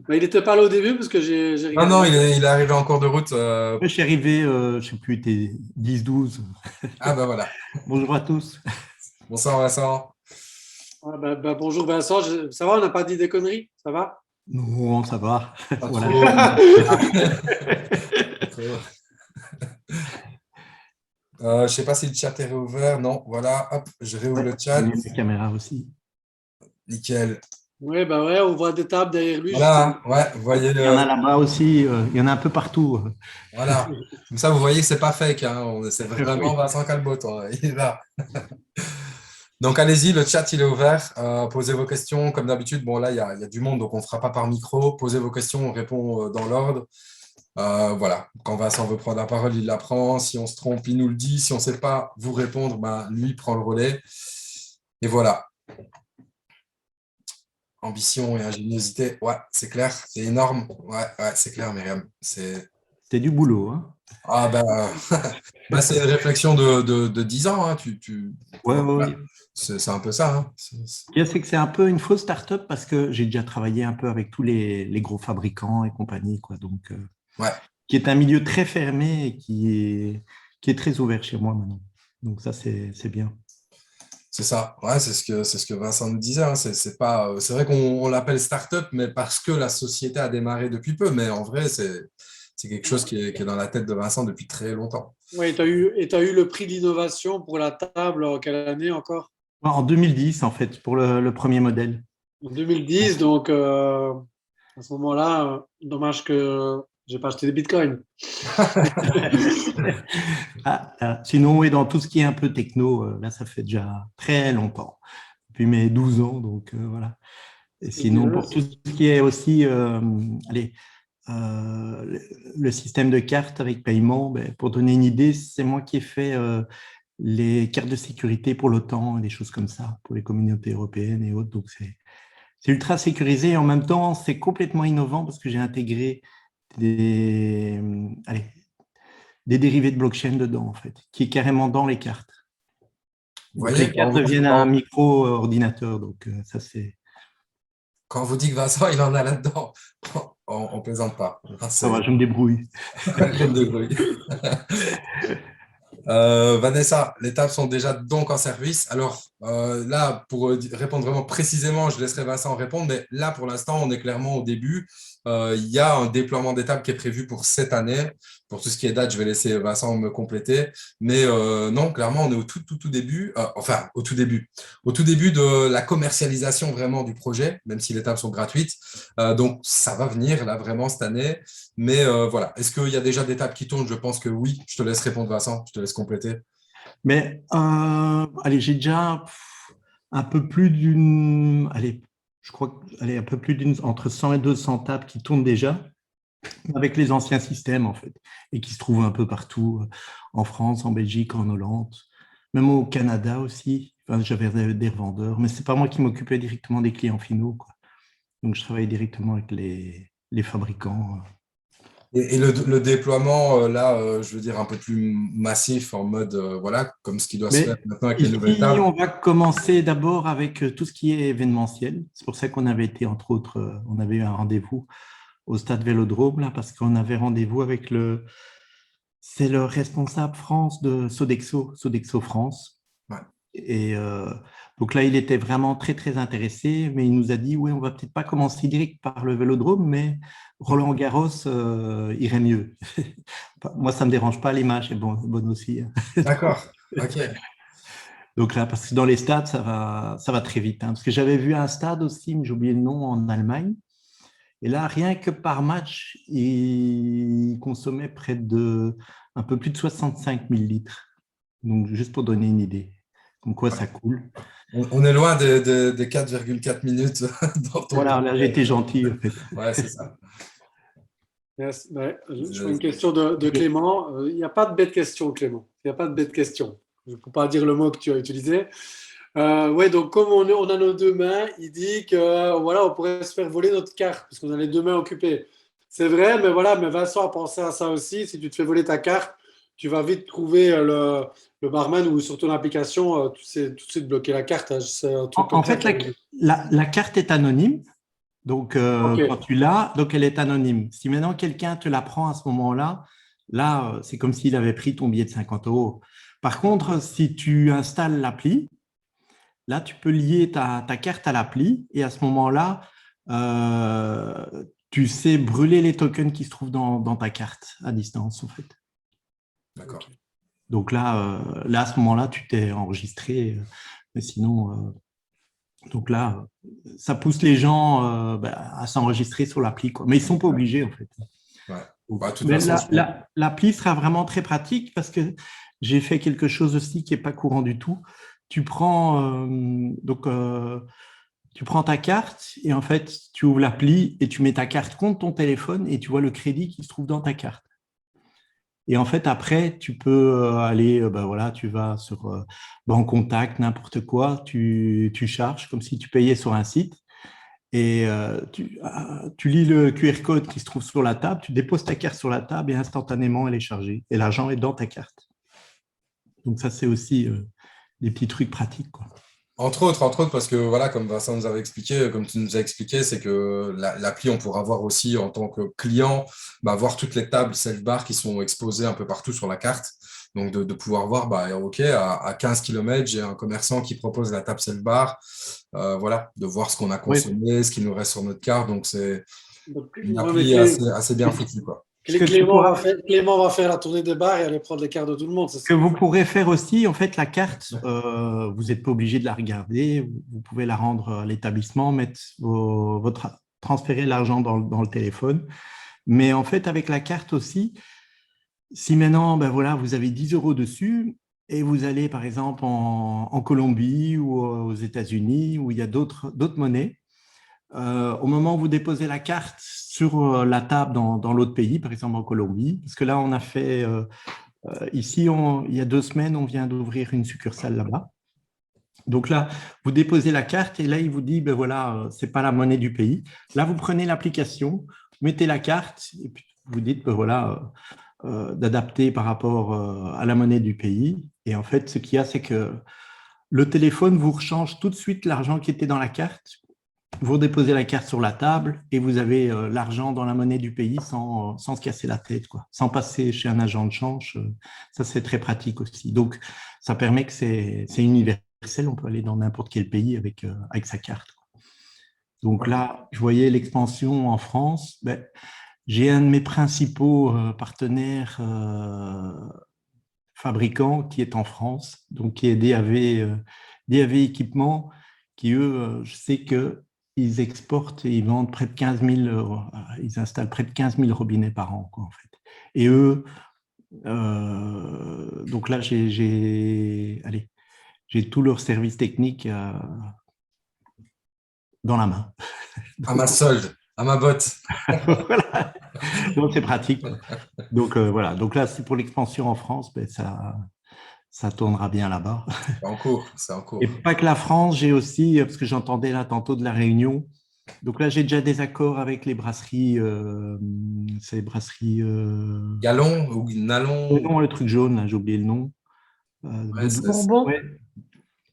Ben, il n'était pas là au début parce que j'ai Non, non, regardé. il est arrivé en cours de route. Je suis arrivé, je ne sais plus, il était 10-12. Ah, ben voilà. Bonjour à tous. Bonsoir, Vincent. Ah, ben, bonjour Vincent, ça va, on n'a pas dit des conneries, ça va? Non, ça va. Pas Voilà. trop. Je ne sais pas si le chat est réouvert. Non, voilà. Hop, je réouvre le J'ai chat. mis la caméra aussi. Nickel. Oui, ben ouais, on voit des tables derrière lui, justement. Voilà, ouais, vous voyez. Il y en a là-bas aussi, il y en a un peu partout. Voilà. Comme ça, vous voyez, c'est pas fake. C'est vraiment Oui. Vincent Calbot. Il est là. Donc, allez-y, le chat, il est ouvert. Posez vos questions. Comme d'habitude, bon, là, il y a du monde, donc on ne fera pas par micro. Posez vos questions, on répond dans l'ordre. Voilà. Quand Vincent veut prendre la parole, il la prend. Si on se trompe, il nous le dit. Si on ne sait pas vous répondre, ben, lui prend le relais. Et voilà. Ambition et ingéniosité, ouais, c'est clair, c'est énorme. Ouais, ouais, c'est clair, Myriam. C'était du boulot, hein. Ah bah, c'est une réflexion de 10 ans. Hein. Ouais, Voilà. ouais. C'est un peu ça. Hein. Ce qu'il y a, c'est que c'est un peu une fausse start-up parce que j'ai déjà travaillé un peu avec tous les gros fabricants et compagnie, quoi. Donc, Ouais, qui est un milieu très fermé et qui est très ouvert chez moi maintenant. Donc ça, c'est bien. c'est ça. Ouais, c'est ce que Vincent me disait. Hein. C'est vrai qu'on l'appelle start-up, mais parce que la société a démarré depuis peu. Mais en vrai, c'est quelque chose qui est dans la tête de Vincent depuis très longtemps. Oui, et tu as eu le prix d'innovation pour la table en quelle année encore? En 2010, en fait, pour le premier modèle. En 2010, donc à ce moment-là, dommage que j'ai pas acheté des bitcoins. Sinon, oui, dans tout ce qui est un peu techno, là, ça fait déjà très longtemps, depuis mes 12 ans. Donc, voilà. Et C'est bien, sinon, pour tout ce qui est aussi, allez, le système de cartes avec paiement, ben, pour donner une idée, c'est moi qui ai fait les cartes de sécurité pour l'OTAN et des choses comme ça, pour les communautés européennes et autres. Donc, c'est ultra sécurisé et en même temps, c'est complètement innovant parce que j'ai intégré allez, des dérivés de blockchain dedans, en fait, qui est carrément dans les cartes. Vous Donc, voyez, les cartes deviennent un micro-ordinateur. Donc, ça, c'est… quand on vous dit que Vincent, il en a là-dedans, on plaisante pas. Ça va, je me débrouille. Je me débrouille. Vanessa, les tables sont déjà donc en service. Alors là, pour répondre vraiment précisément, je laisserai Vincent répondre, mais là, pour l'instant, on est clairement au début. Il y a un déploiement d'étapes qui est prévu pour cette année. Pour tout ce qui est date, je vais laisser Vincent me compléter. Mais non, clairement, on est au tout début, enfin, au tout début. Au tout début de la commercialisation vraiment du projet, même si les tables sont gratuites. Donc, ça va venir là vraiment cette année. Mais voilà, est-ce qu'il y a déjà des tables qui tournent? Je pense que oui. Je te laisse répondre, Vincent. Je te laisse compléter. Mais allez, j'ai déjà un peu plus d'une, allez, je crois, allez, un peu plus d'une, entre 100 et 200 tables qui tournent déjà avec les anciens systèmes, en fait, et qui se trouvent un peu partout, en France, en Belgique, en Hollande, même au Canada aussi. Enfin, j'avais des revendeurs, mais c'est pas moi qui m'occupais directement des clients finaux, quoi. Donc, je travaillais directement avec les fabricants. Et le déploiement, là, je veux dire, un peu plus massif en mode, voilà, comme ce qui doit se faire Mais maintenant avec les nouvelles ici, tables. on va commencer d'abord avec tout ce qui est événementiel. C'est pour ça qu'on avait été, entre autres, on avait eu un rendez-vous au stade Vélodrome, là, parce qu'on avait rendez-vous avec c'est le responsable France de Sodexo France. Ouais. Et donc là, il était vraiment très, très intéressé, mais il nous a dit, oui, on va peut-être pas commencer direct par le Vélodrome, mais Roland-Garros irait mieux. Moi, ça me dérange pas, l'image est bonne aussi, hein. D'accord. OK. Donc là, parce que dans les stades, ça va très vite, hein. Parce que j'avais vu un stade aussi, mais j'ai oublié le nom, en Allemagne. Et là, rien que par match, il consommait près de un peu plus de 65 000 litres. Donc, juste pour donner une idée, comme quoi ça coule. On est loin des 4,4 minutes dans ton Voilà, là, j'ai projet. été gentil, en fait. Ouais, c'est ça. Yes. Ouais, je vois une question de Clément. Il n'y a pas de bête question, Clément. Il n'y a pas de bête question. Je ne peux pas dire le mot que tu as utilisé. Ouais, donc comme on a nos deux mains, il dit que voilà, on pourrait se faire voler notre carte parce qu'on a les deux mains occupées. C'est vrai, mais voilà, mais Vincent a pensé à ça aussi. Si tu te fais voler ta carte, tu vas vite trouver le barman ou sur ton application, tu sais tout de suite bloquer la carte, hein. C'est un truc comme En ça. fait, la carte est anonyme. Donc, Ok. quand tu l'as, donc elle est anonyme. Si maintenant quelqu'un te la prend à ce moment-là, là, c'est comme s'il avait pris ton billet de 50 euros. Par contre, si tu installes l'appli, là, tu peux lier ta carte à l'appli et à ce moment-là, tu sais brûler les tokens qui se trouvent dans ta carte à distance, en fait. D'accord. Donc là, à ce moment-là, tu t'es enregistré. Mais sinon, donc là, ça pousse les gens à s'enregistrer sur l'appli, quoi. Mais ils ne sont pas obligés, en fait. Ouais. Bah, de toute Mais façon, l'appli sera vraiment très pratique parce que j'ai fait quelque chose aussi qui n'est pas courant du tout. Tu prends, tu prends ta carte et en fait, tu ouvres l'appli et tu mets ta carte contre ton téléphone et tu vois le crédit qui se trouve dans ta carte. Et en fait, après, tu peux aller, voilà, tu vas sur Banque Contact, n'importe quoi, tu charges comme si tu payais sur un site. Et tu lis le QR code qui se trouve sur la table, tu déposes ta carte sur la table et instantanément, elle est chargée. Et l'argent est dans ta carte. Donc ça, c'est aussi des petits trucs pratiques, quoi. Entre autres, parce que voilà, comme Vincent nous avait expliqué, comme tu nous as expliqué, c'est que l'appli, on pourra voir aussi en tant que client, voir toutes les tables self-bar qui sont exposées un peu partout sur la carte. Donc, de pouvoir voir, OK, à 15 km, j'ai un commerçant qui propose la table self-bar. Voilà, de voir ce qu'on a Oui. consommé, ce qui nous reste sur notre carte. Donc, c'est Donc, une ouais, mais appli assez bien foutue, quoi. Clément va faire la tournée des bars et aller prendre les cartes de tout le monde. Ce que vous pourrez faire aussi, en fait, la carte, vous n'êtes pas obligé de la regarder. Vous pouvez la rendre à l'établissement, transférer l'argent dans le téléphone. Mais en fait, avec la carte aussi, si maintenant, voilà, vous avez 10 € dessus et vous allez, par exemple, en Colombie ou aux États-Unis où il y a d'autres monnaies, au moment où vous déposez la carte sur la table dans l'autre pays, par exemple en Colombie, parce que là, on a fait… ici, il y a 2 semaines, on vient d'ouvrir une succursale là-bas. Donc là, vous déposez la carte et là, il vous dit, voilà, ce n'est pas la monnaie du pays. Là, vous prenez l'application, vous mettez la carte et puis vous dites, voilà, d'adapter par rapport à la monnaie du pays. Et en fait, ce qu'il y a, c'est que le téléphone vous rechange tout de suite l'argent qui était dans la carte. Vous déposez la carte sur la table et vous avez l'argent dans la monnaie du pays sans se casser la tête, quoi. Sans passer chez un agent de change. Ça, c'est très pratique aussi. Donc, ça permet que c'est universel. On peut aller dans n'importe quel pays avec sa carte, quoi. Donc là, je voyais l'expansion en France. J'ai un de mes principaux partenaires fabricants qui est en France, donc qui est DAV Équipement, qui eux, je sais que ils exportent et ils vendent près de 15 000, ils installent près de 15 000 robinets par an, quoi, en fait. Et eux, donc là, j'ai tout leur service technique dans la main. À ma solde, à ma botte. Voilà. Donc, c'est pratique, quoi. Donc, voilà. Donc là, c'est pour l'expansion en France, ça tournera bien là-bas. C'est en cours, c'est en cours. Et pas que la France, j'ai aussi, parce que j'entendais là tantôt de la Réunion, donc là, j'ai déjà des accords avec les brasseries, ces brasseries… Galon ou Nalon. non, le truc jaune, là, j'ai oublié le nom. Ouais, Bourbon. Ouais.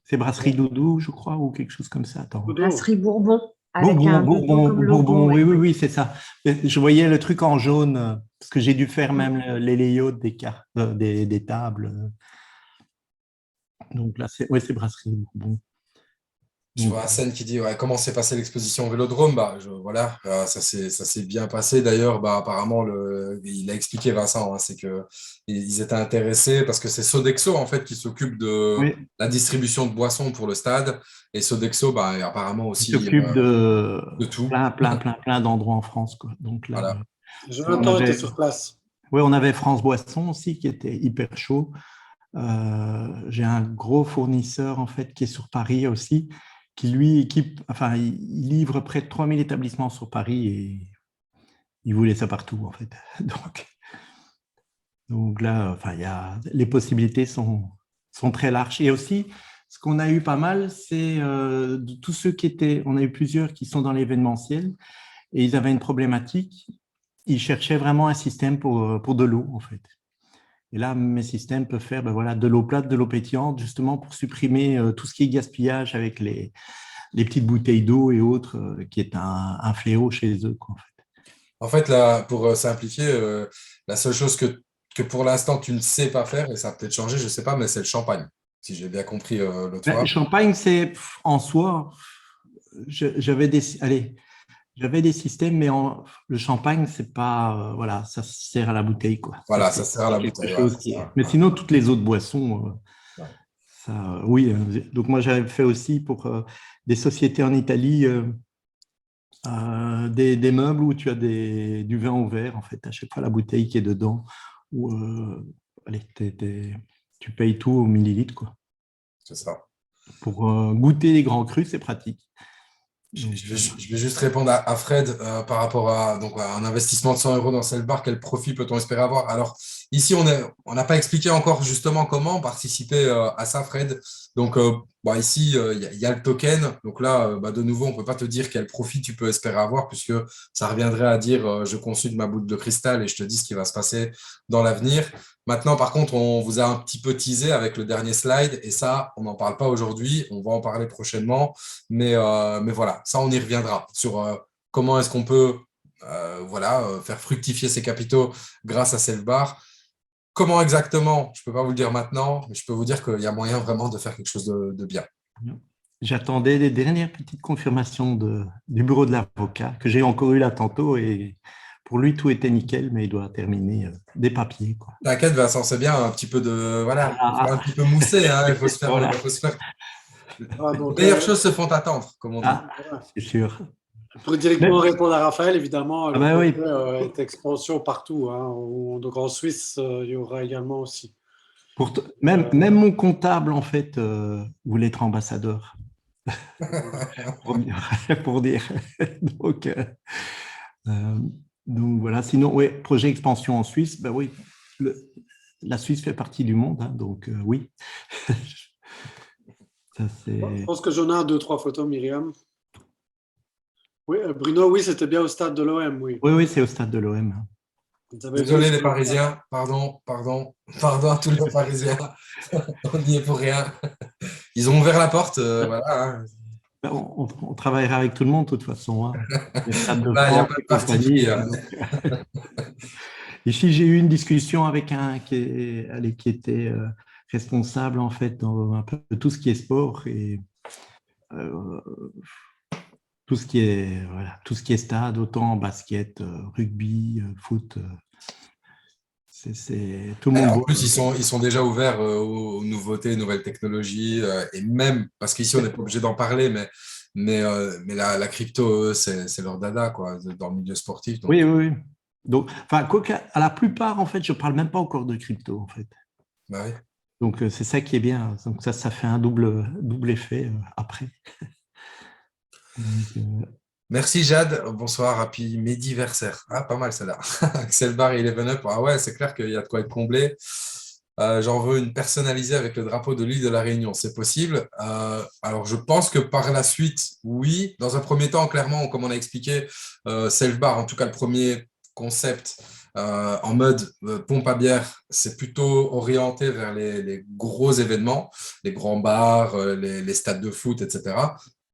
C'est brasserie Doudou, je crois, ou quelque chose comme ça. Attends. Brasserie Bourbon. Avec Bourbon, oui, c'est ça. Je voyais le truc en jaune, parce que j'ai dû faire même les layouts des cartes, des tables. Donc là, c'est brasserie Bourbon. Je vois Hassan qui dit comment s'est passée l'exposition au Vélodrome. Voilà, ça s'est bien passé. D'ailleurs, apparemment, il a expliqué, Vincent, c'est qu'ils étaient intéressés parce que c'est Sodexo en fait qui s'occupe de la distribution de boissons pour le stade. Et Sodexo, apparemment aussi, il s'occupe de tout. plein d'endroits en France, quoi. Donc là, voilà. Jonathan était sur place. Oui, on avait France Boisson aussi qui était hyper chaud. J'ai un gros fournisseur en fait qui est sur Paris aussi, qui lui il livre près de 3000 établissements sur Paris et il voulait ça partout en fait. Donc là, les possibilités sont très larges. Et aussi, ce qu'on a eu pas mal, c'est de tous ceux on a eu plusieurs qui sont dans l'événementiel et ils avaient une problématique. Ils cherchaient vraiment un système pour de l'eau en fait. Et là, mes systèmes peuvent faire de l'eau plate, de l'eau pétillante, justement pour supprimer tout ce qui est gaspillage avec les petites bouteilles d'eau et autres, qui est un fléau chez eux, quoi, en fait. En fait, là, pour simplifier, la seule chose que pour l'instant, tu ne sais pas faire, et ça a peut-être changé, je ne sais pas, mais c'est le champagne, si j'ai bien compris l'autre fois. Le champagne, c'est en soi, j'avais des systèmes, mais le champagne, c'est pas, ça sert à la bouteille, quoi. Voilà, ça sert à la bouteille. Mais sinon, toutes les autres boissons, oui. Donc moi, j'avais fait aussi pour des sociétés en Italie des meubles où tu as du vin au verre, en fait, à chaque fois la bouteille qui est dedans, où tu payes tout au millilitre, quoi. C'est ça. Pour goûter les grands crus, c'est pratique. Je vais juste répondre à Fred par rapport à un investissement de 100 € dans Self-Bar. Quel profit peut-on espérer avoir? Alors, ici, on n'a pas expliqué encore justement comment participer à ça, Fred. Donc, Bon, ici, il y a le token. Donc là, de nouveau, on ne peut pas te dire quel profit tu peux espérer avoir puisque ça reviendrait à dire je consulte ma boule de cristal et je te dis ce qui va se passer dans l'avenir. Maintenant, par contre, on vous a un petit peu teasé avec le dernier slide et ça, on n'en parle pas aujourd'hui. On va en parler prochainement. Mais voilà, ça, on y reviendra sur comment est-ce qu'on peut faire fructifier ses capitaux grâce à Selfbar. Comment exactement? Je ne peux pas vous le dire maintenant, mais je peux vous dire qu'il y a moyen vraiment de faire quelque chose de bien. J'attendais les dernières petites confirmations du bureau de l'avocat, que j'ai encore eu là tantôt, et pour lui, tout était nickel, mais il doit terminer des papiers, quoi. T'inquiète, Vincent, c'est bien, un petit peu de. Voilà, il faut Ah, un petit peu mousser, hein, il faut se faire. voilà. Il faut se faire... Ah, Les donc, meilleures choses se font attendre, comme on dit. Ah, voilà. c'est sûr. Pour directement répondre à Raphaël, évidemment, le Ben oui. projet est expansion partout, hein. Donc en Suisse, il y aura également aussi. Même mon comptable, en fait, voulait être ambassadeur. pour dire. Donc, donc voilà. Sinon, oui, projet expansion en Suisse, ben oui, la Suisse fait partie du monde, hein, donc oui. Ça, Je pense que j'en ai 2-3 photos, Myriam. Oui, Bruno, oui, c'était bien au stade de l'OM, oui. Oui, c'est au stade de l'OM. Désolé les Parisiens, pardon à tous les Parisiens, on n'y est pour rien. Ils ont ouvert la porte, voilà. On travaillera avec tout le monde de toute façon. Hein. Les stades de Là, il n'y a France pas de et compagnie. particulier. Ici, j'ai eu une discussion avec un qui était responsable en fait dans un peu de tout ce qui est sport et tout ce qui est stade, autant basket, rugby, foot. C'est tout le monde. En plus, ils sont déjà ouverts aux nouveautés, nouvelles technologies, et même, parce qu'ici, on n'est pas obligé d'en parler, mais la crypto, c'est leur dada, quoi, dans le milieu sportif. Donc. Oui. Donc, enfin, à la plupart, en fait, je ne parle même pas encore de crypto, en fait. Bah oui. Donc, c'est ça qui est bien. Donc, ça fait un double effet après. Donc, Merci Jade, bonsoir, happy Mediversaire. Ah, pas mal celle-là. Axel Bar et Eleven Up. Ah ouais, c'est clair qu'il y a de quoi être comblé. J'en veux une personnalisée avec le drapeau de l'île de la Réunion, c'est possible. Alors, je pense que par la suite, oui. Dans un premier temps, clairement, comme on a expliqué, Self-Bar, en tout cas le premier concept en mode pompe à bière, c'est plutôt orienté vers les gros événements, les grands bars, les stades de foot, etc.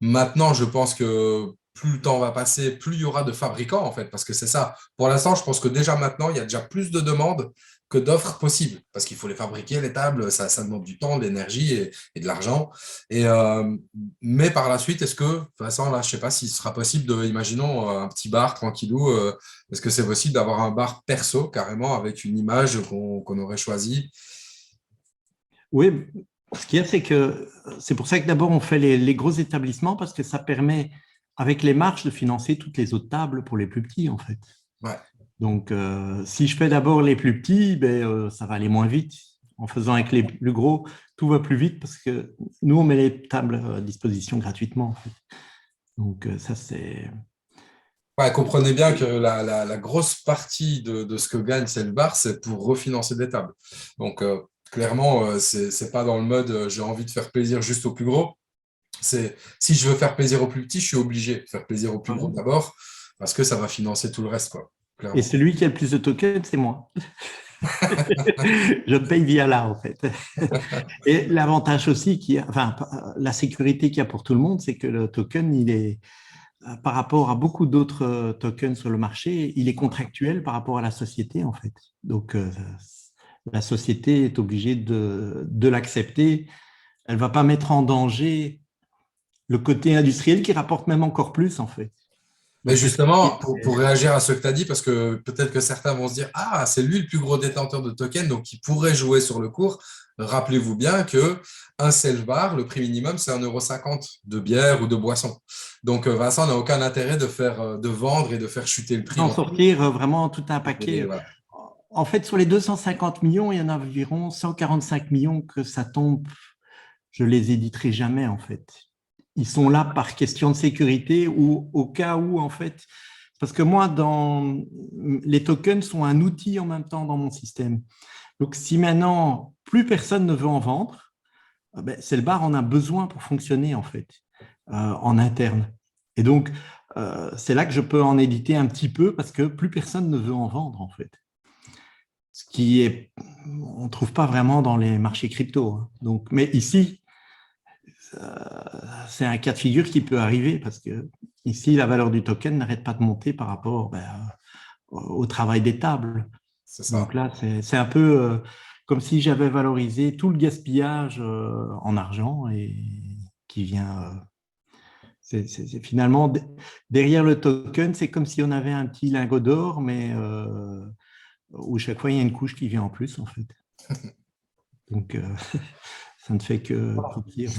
Maintenant, je pense que plus le temps va passer, plus il y aura de fabricants, en fait, parce que c'est ça. Pour l'instant, je pense que déjà maintenant, il y a déjà plus de demandes que d'offres possibles, parce qu'il faut les fabriquer, les tables, ça demande du temps, de l'énergie et de l'argent. Mais par la suite, est-ce que, de toute façon, là, je ne sais pas s'il sera possible de, imaginons, un petit bar tranquillou, est-ce que c'est possible d'avoir un bar perso, carrément, avec une image qu'on aurait choisie? Oui, ce qu'il y a, c'est que c'est pour ça que d'abord, on fait les gros établissements, parce que ça permet, avec les marges, de financer toutes les autres tables pour les plus petits, en fait. Ouais. Donc, si je fais d'abord les plus petits, ça va aller moins vite. En faisant avec les plus gros, tout va plus vite parce que nous, on met les tables à disposition gratuitement. En fait. Donc, ça, c'est… Ouais, comprenez bien que la grosse partie de ce que gagne Self-Bar, c'est pour refinancer des tables. Donc, clairement, c'est pas dans le mode j'ai envie de faire plaisir juste aux plus gros. Si je veux faire plaisir aux plus petits, je suis obligé de faire plaisir aux plus gros d'abord parce que ça va financer tout le reste, quoi. Clairement. Et celui qui a le plus de tokens, c'est moi. Je paye via là, en fait. Et l'avantage aussi, la sécurité qu'il y a pour tout le monde, c'est que le token, il est, par rapport à beaucoup d'autres tokens sur le marché, il est contractuel par rapport à la société, en fait. Donc, la société est obligée de l'accepter. Elle ne va pas mettre en danger le côté industriel qui rapporte même encore plus, en fait. Mais justement, pour réagir à ce que tu as dit, parce que peut-être que certains vont se dire « Ah, c'est lui le plus gros détenteur de tokens, donc il pourrait jouer sur le cours ». Rappelez-vous bien qu'un Self-Bar, le prix minimum, c'est 1,50 € de bière ou de boisson. Donc, Vincent n'a aucun intérêt de vendre et de faire chuter le prix. En sortir vraiment tout un paquet. Voilà. En fait, sur les 250 millions, il y en a environ 145 millions que ça tombe. Je les éditerai jamais, en fait. Ils sont là par question de sécurité ou au cas où, en fait, parce que moi, les tokens sont un outil en même temps dans mon système. Donc, si maintenant, plus personne ne veut en vendre, Cellbar en a besoin pour fonctionner en fait, en interne. Et donc, c'est là que je peux en éditer un petit peu parce que plus personne ne veut en vendre en fait. Ce qui est, on ne trouve pas vraiment dans les marchés crypto, hein. Donc, mais ici, c'est un cas de figure qui peut arriver parce que ici, la valeur du token n'arrête pas de monter par rapport au travail des tables. C'est ça. Donc là, c'est un peu comme si j'avais valorisé tout le gaspillage en argent et qui vient. C'est finalement derrière le token, c'est comme si on avait un petit lingot d'or, mais où chaque fois il y a une couche qui vient en plus en fait. Donc ça ne fait que pire.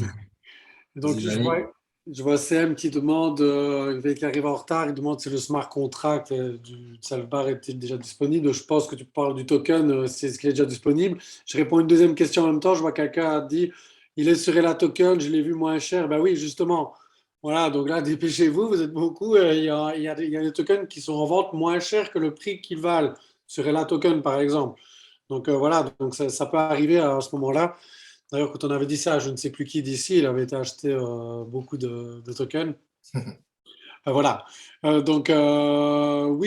Donc, je vois CM qui demande, qui arrive en retard, il demande si le smart contract du Salvar est-il déjà disponible. Je pense que tu parles du token, c'est ce qui est déjà disponible. Je réponds à une deuxième question en même temps. Je vois quelqu'un a dit, il est sur Ella Token, je l'ai vu moins cher. Ben oui, justement. Voilà, donc là, dépêchez-vous, vous êtes beaucoup. Il y a des tokens qui sont en vente moins cher que le prix qu'ils valent sur Ella Token, par exemple. Donc voilà, donc ça peut arriver à ce moment-là. D'ailleurs, quand on avait dit ça, je ne sais plus qui d'ici, il avait été acheté beaucoup de tokens. Voilà. Oui,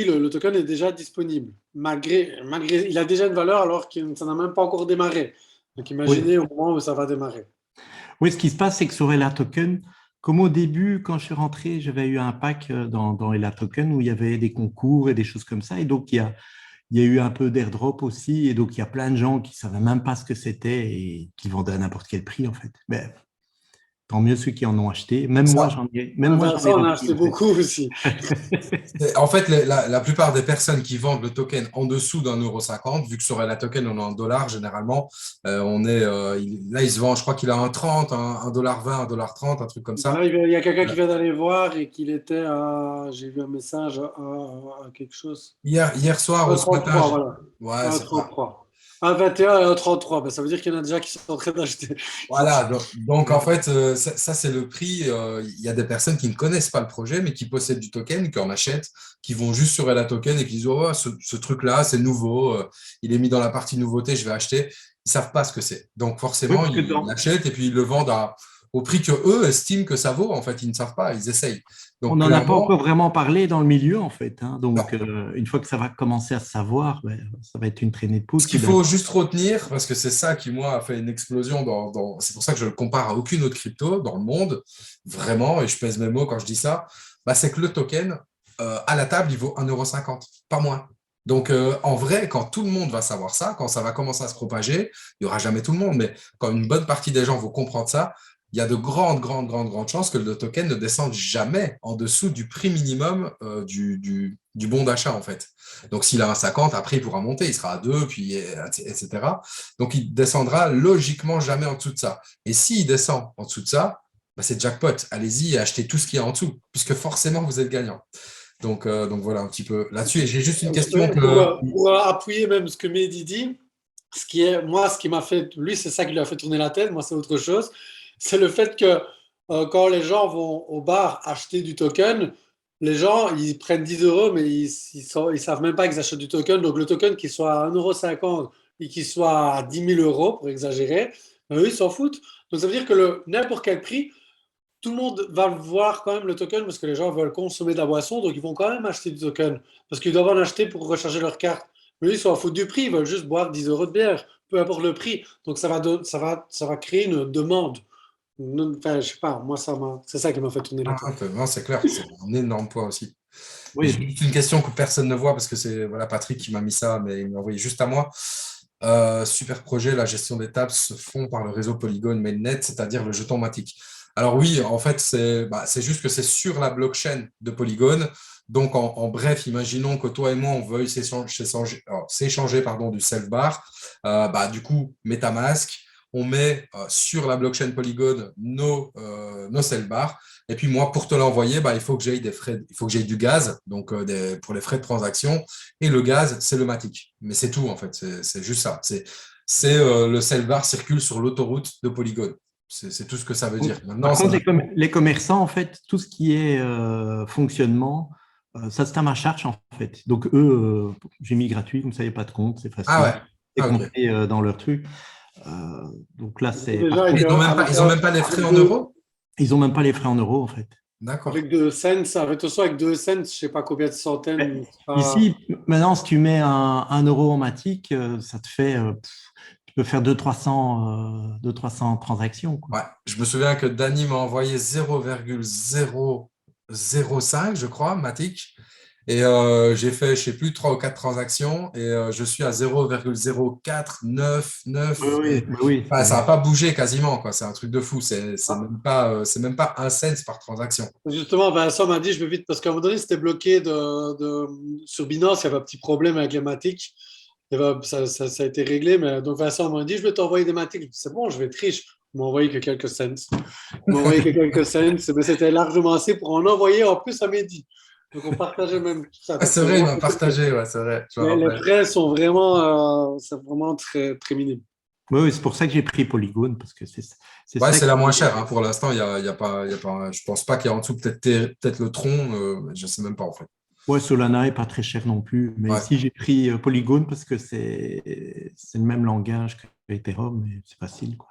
le token est déjà disponible. Malgré, il a déjà une valeur alors que ça n'a même pas encore démarré. Donc imaginez Oui. au moment où ça va démarrer. Oui, ce qui se passe, c'est que sur Ella Token, comme au début, quand je suis rentré, j'avais eu un pack dans Ella Token où il y avait des concours et des choses comme ça. Et donc, il y a eu un peu d'airdrop aussi. Et donc, il y a plein de gens qui ne savaient même pas ce que c'était et qui vendaient à n'importe quel prix, en fait. Mais tant mieux ceux qui en ont acheté. Même moi, Ça. j'en ai Vincent en a repris, acheté en fait. beaucoup aussi. En fait, la plupart des personnes qui vendent le token en dessous d'1,50 €, vu que sur la token, on est en dollars généralement, là, il se vend, je crois qu'il a un 30, un dollar 20, un dollar 30, un truc comme ça. Là, il y a quelqu'un qui vient d'aller voir et qu'il était à, j'ai vu un message à quelque chose. Hier soir ou ce matin, 1,33, voilà. ouais, c'est ça. 1,33. 1,21 et 1,33. Ben, ça veut dire qu'il y en a déjà qui sont en train d'acheter. Voilà, donc en fait, ça c'est le prix. Il y a des personnes qui ne connaissent pas le projet, mais qui possèdent du token, qui en achètent, qui vont juste sur Ella Token et qui disent oh, ce truc-là, c'est nouveau, il est mis dans la partie nouveauté, je vais acheter. Ils ne savent pas ce que c'est. Donc Oui, forcément, parce que ils l'achètent et puis ils le vendent au prix que eux estiment que ça vaut. En fait, ils ne savent pas, ils essayent. on Donc n'en a pas clairement, encore vraiment parlé dans le milieu, en fait, hein. non. Donc, une fois que ça va commencer à se savoir, ça va être une traînée de Ce poudre. qu'il faut juste retenir, parce que c'est ça qui, moi, a fait une explosion c'est pour ça que je le compare à aucune autre crypto dans le monde, vraiment, et je pèse mes mots quand je dis ça, bah, c'est que le token, à la table, il vaut 1,50 €, pas moins. Donc, en vrai, quand tout le monde va savoir ça, quand ça va commencer à se propager, il n'y aura jamais tout le monde, mais quand une bonne partie des gens vont comprendre ça, il y a de grandes, grandes, grandes, grandes chances que le token ne descende jamais en dessous du prix minimum du bon d'achat, en fait. Donc, s'il a un 50, après, il pourra monter, il sera à 2, puis, etc. Donc, il descendra logiquement jamais en dessous de ça. Et s'il descend en dessous de ça, bah, c'est jackpot. Allez-y et achetez tout ce qu'il y a en dessous, puisque forcément, vous êtes gagnant. Donc voilà un petit peu là-dessus. Et j'ai juste une question Pour appuyer même ce que Mehdi dit, ce qui m'a fait, lui, c'est ça qui lui a fait tourner la tête, moi, c'est autre chose. C'est le fait que quand les gens vont au bar acheter du token, les gens, ils prennent 10 euros, mais ils savent même pas qu'ils achètent du token. Donc, le token, qu'il soit à 1,50 € et qu'il soit à 10 000 € pour exagérer, ben, eux, ils s'en foutent. Donc, ça veut dire que n'importe quel prix, tout le monde va voir quand même le token parce que les gens veulent consommer de la boisson, donc ils vont quand même acheter du token parce qu'ils doivent en acheter pour recharger leur carte. Mais eux, ils s'en foutent du prix, ils veulent juste boire 10 euros de bière, peu importe le prix. Donc ça va créer une demande. Enfin, je sais pas, moi, c'est ça qui m'a fait tourner la tête. non, c'est clair, c'est un énorme poids aussi. Et j'ai Oui, juste une question que personne ne voit parce que c'est voilà, Patrick qui m'a mis ça, mais il m'a envoyé juste à moi. Super projet, la gestion des tables se font par le réseau Polygon Mainnet, c'est-à-dire le jeton Matic. Alors oui, en fait, c'est juste que c'est sur la blockchain de Polygon. Donc, en bref, imaginons que toi et moi, on veuille s'échanger pardon, du self-bar. Du coup, MetaMask, on met sur la blockchain Polygon nos self-bars. Et puis moi, pour te l'envoyer, il faut que j'aie des frais, il faut que j'aie du gaz, donc pour les frais de transaction. Et le gaz, c'est le Matic. Mais c'est tout, en fait. C'est juste ça. Le self-bar circule sur l'autoroute de Polygon. C'est tout ce que ça veut dire. Maintenant, par ça contre, va. les commerçants, en fait, tout ce qui est fonctionnement, ça c'est à ma charge, en fait. Donc, eux, j'ai mis gratuit, comme ça, il n'y a pas de compte, c'est Ah facile. ouais. C'est Ah, ok. compté dans leur truc. Donc là, c'est. Déjà, Ils n'ont même pas les frais en euros? Ils n'ont même pas les frais en euros, en fait. D'accord. avec 2 cents, avec 2 cents, je ne sais pas combien de centaines. Ici, maintenant, si tu mets un euro en matic, ça te fait. Tu peux faire 200-300 transactions, quoi. Ouais. Je me souviens que Dany m'a envoyé 0,005, je crois, Matic. Et j'ai fait, je ne sais plus, 3 ou 4 transactions et je suis à 0,0499. Oui. Enfin, ça n'a pas bougé quasiment, quoi. C'est un truc de fou. C'est même pas un cent par transaction. Justement, Vincent m'a dit, je vais vite, parce qu'à un moment donné, c'était bloqué sur Binance, il y avait un petit problème avec les Matic. Ça a été réglé, mais donc Vincent m'a dit, je vais t'envoyer des Matic. C'est bon, je vais être riche. Il m'a envoyé que quelques cents. Il m'a envoyé que quelques cents, mais c'était largement assez pour en envoyer en plus à Mehdi. Donc on partageait même ça. Ah, c'est vrai, il m'a partagé, ouais, c'est vrai. Je me Les rappelle. frais sont c'est vraiment très, très minimes. Oui, c'est pour ça que j'ai pris Polygon, parce que c'est Ouais, ça c'est la qui- moins chère, hein. Pour l'instant, il y a pas, je pense pas qu'il y a en dessous peut-être le tronc, je sais même pas en fait. Ouais, Solana est pas très cher non plus, mais Ouais. ici j'ai pris Polygon parce que c'est le même langage que Ethereum, et c'est facile, quoi.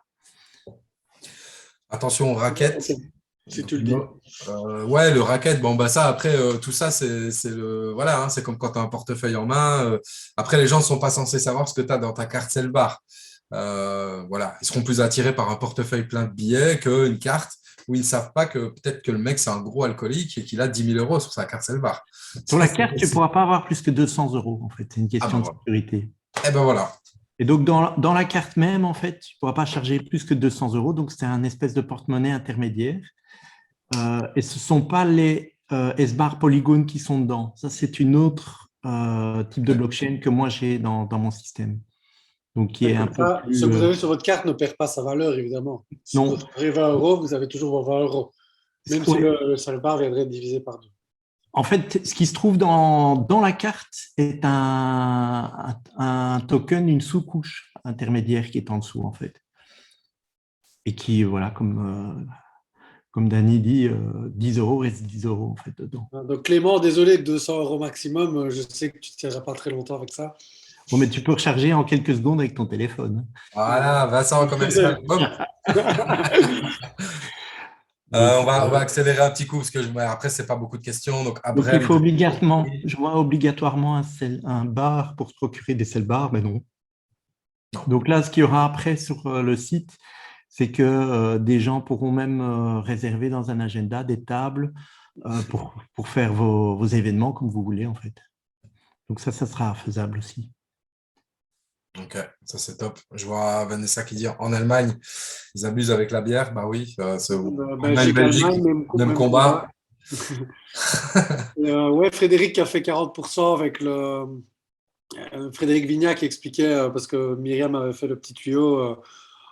Attention aux raquettes. Ok, si tu le dis. Ouais, le racket, bon, bah ça, après, tout ça, voilà, hein, c'est comme quand tu as un portefeuille en main. Après, les gens ne sont pas censés savoir ce que tu as dans ta carte Selbar. Voilà, ils seront plus attirés par un portefeuille plein de billets qu'une carte où ils ne savent pas que peut-être que le mec, c'est un gros alcoolique et qu'il a 10 000 euros sur sa carte Selbar. Sur la carte, tu ne pourras pas avoir plus que 200 euros, en fait. C'est une question de voilà. sécurité. Eh ben voilà. Et donc, dans la carte même, en fait, tu ne pourras pas charger plus que 200 euros. Donc, c'est un espèce de porte-monnaie intermédiaire. Et ce ne sont pas les S-Bar Polygon qui sont dedans. Ça, c'est une autre type de blockchain que moi, j'ai dans mon système. Donc, qui est un peu plus… Ce que vous avez sur votre carte ne perd pas sa valeur, évidemment. Si Non. vous avez 20 euros, vous avez toujours vos 20 euros. Même si le Selbar viendrait diviser par 2. En fait, ce qui se trouve dans la carte est un token, une sous-couche intermédiaire qui est en dessous, en fait. Et qui, voilà, comme Dany dit, 10 euros reste 10 euros, en fait, dedans. Donc Clément, désolé, 200 euros maximum, je sais que tu ne tiendras pas très longtemps avec ça. Bon, mais tu peux recharger en quelques secondes avec ton téléphone. Voilà, Vincent, commercial. Boum. On va accélérer un petit coup parce que après, c'est pas beaucoup de questions. Donc il faut obligatoirement un bar pour se procurer des sell bars, mais non. Donc là, ce qu'il y aura après sur le site, c'est que des gens pourront même réserver dans un agenda des tables pour faire vos événements comme vous voulez, en fait. Donc ça sera faisable aussi. Ok, ça c'est top. Je vois Vanessa qui dit en Allemagne, ils abusent avec la bière. Bah oui, c'est Belgique, même combat. Ouais, Frédéric a fait 40% avec Frédéric Vignac qui expliquait, parce que Myriam avait fait le petit tuyau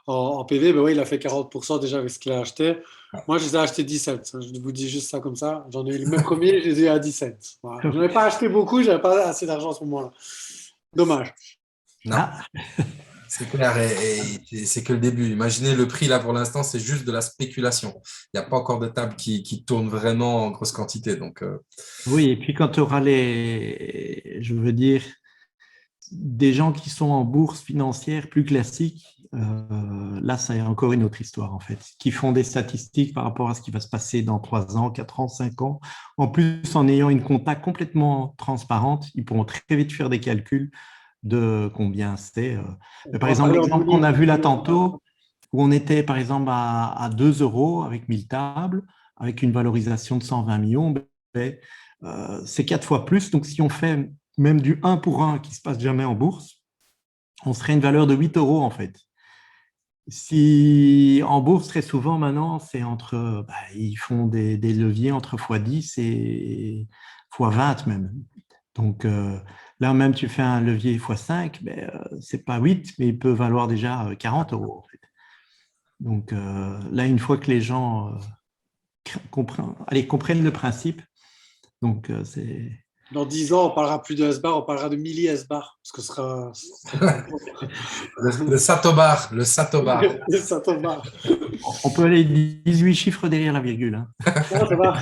en PV, ben ouais, il a fait 40% déjà avec ce qu'il a acheté. Moi, je les ai achetés 10 cents. Je vous dis juste ça comme ça. J'en ai eu le même premier, je les ai eu à 10 cents. Voilà. Je n'en ai pas acheté beaucoup, je n'avais pas assez d'argent à ce moment-là. Dommage. Non, c'est clair, et c'est que le début. Imaginez le prix là pour l'instant, c'est juste de la spéculation. Il n'y a pas encore de table qui tourne vraiment en grosse quantité. Donc, oui, et puis quand tu auras je veux dire, des gens qui sont en bourse financière plus classique, là, c'est encore une autre histoire, en fait, qui font des statistiques par rapport à ce qui va se passer dans 3 ans, 4 ans, 5 ans. En plus, en ayant une compta complètement transparente, ils pourront très vite faire des calculs de combien c'est. Par exemple, l'exemple qu'on a vu là tantôt, où on était, par exemple, à 2 euros avec 1000 tables, avec une valorisation de 120 millions, c'est 4 fois plus. Donc, si on fait même du 1 pour 1 qui ne se passe jamais en bourse, on serait une valeur de 8 euros, en fait. Si en bourse, très souvent, maintenant, c'est ils font des leviers entre x10 et x20 même. Donc, là, même, tu fais un levier x5, ce n'est pas 8, mais il peut valoir déjà 40 euros, en fait. Donc, là, une fois que les gens comprennent le principe, donc c'est… Dans 10 ans, on parlera plus de S-bar, on parlera de milli S-bar. Parce que ce sera… le Satobar, le Satobar. Le Satobar. On peut aller 18 chiffres derrière la virgule. Hein. Non, ça va.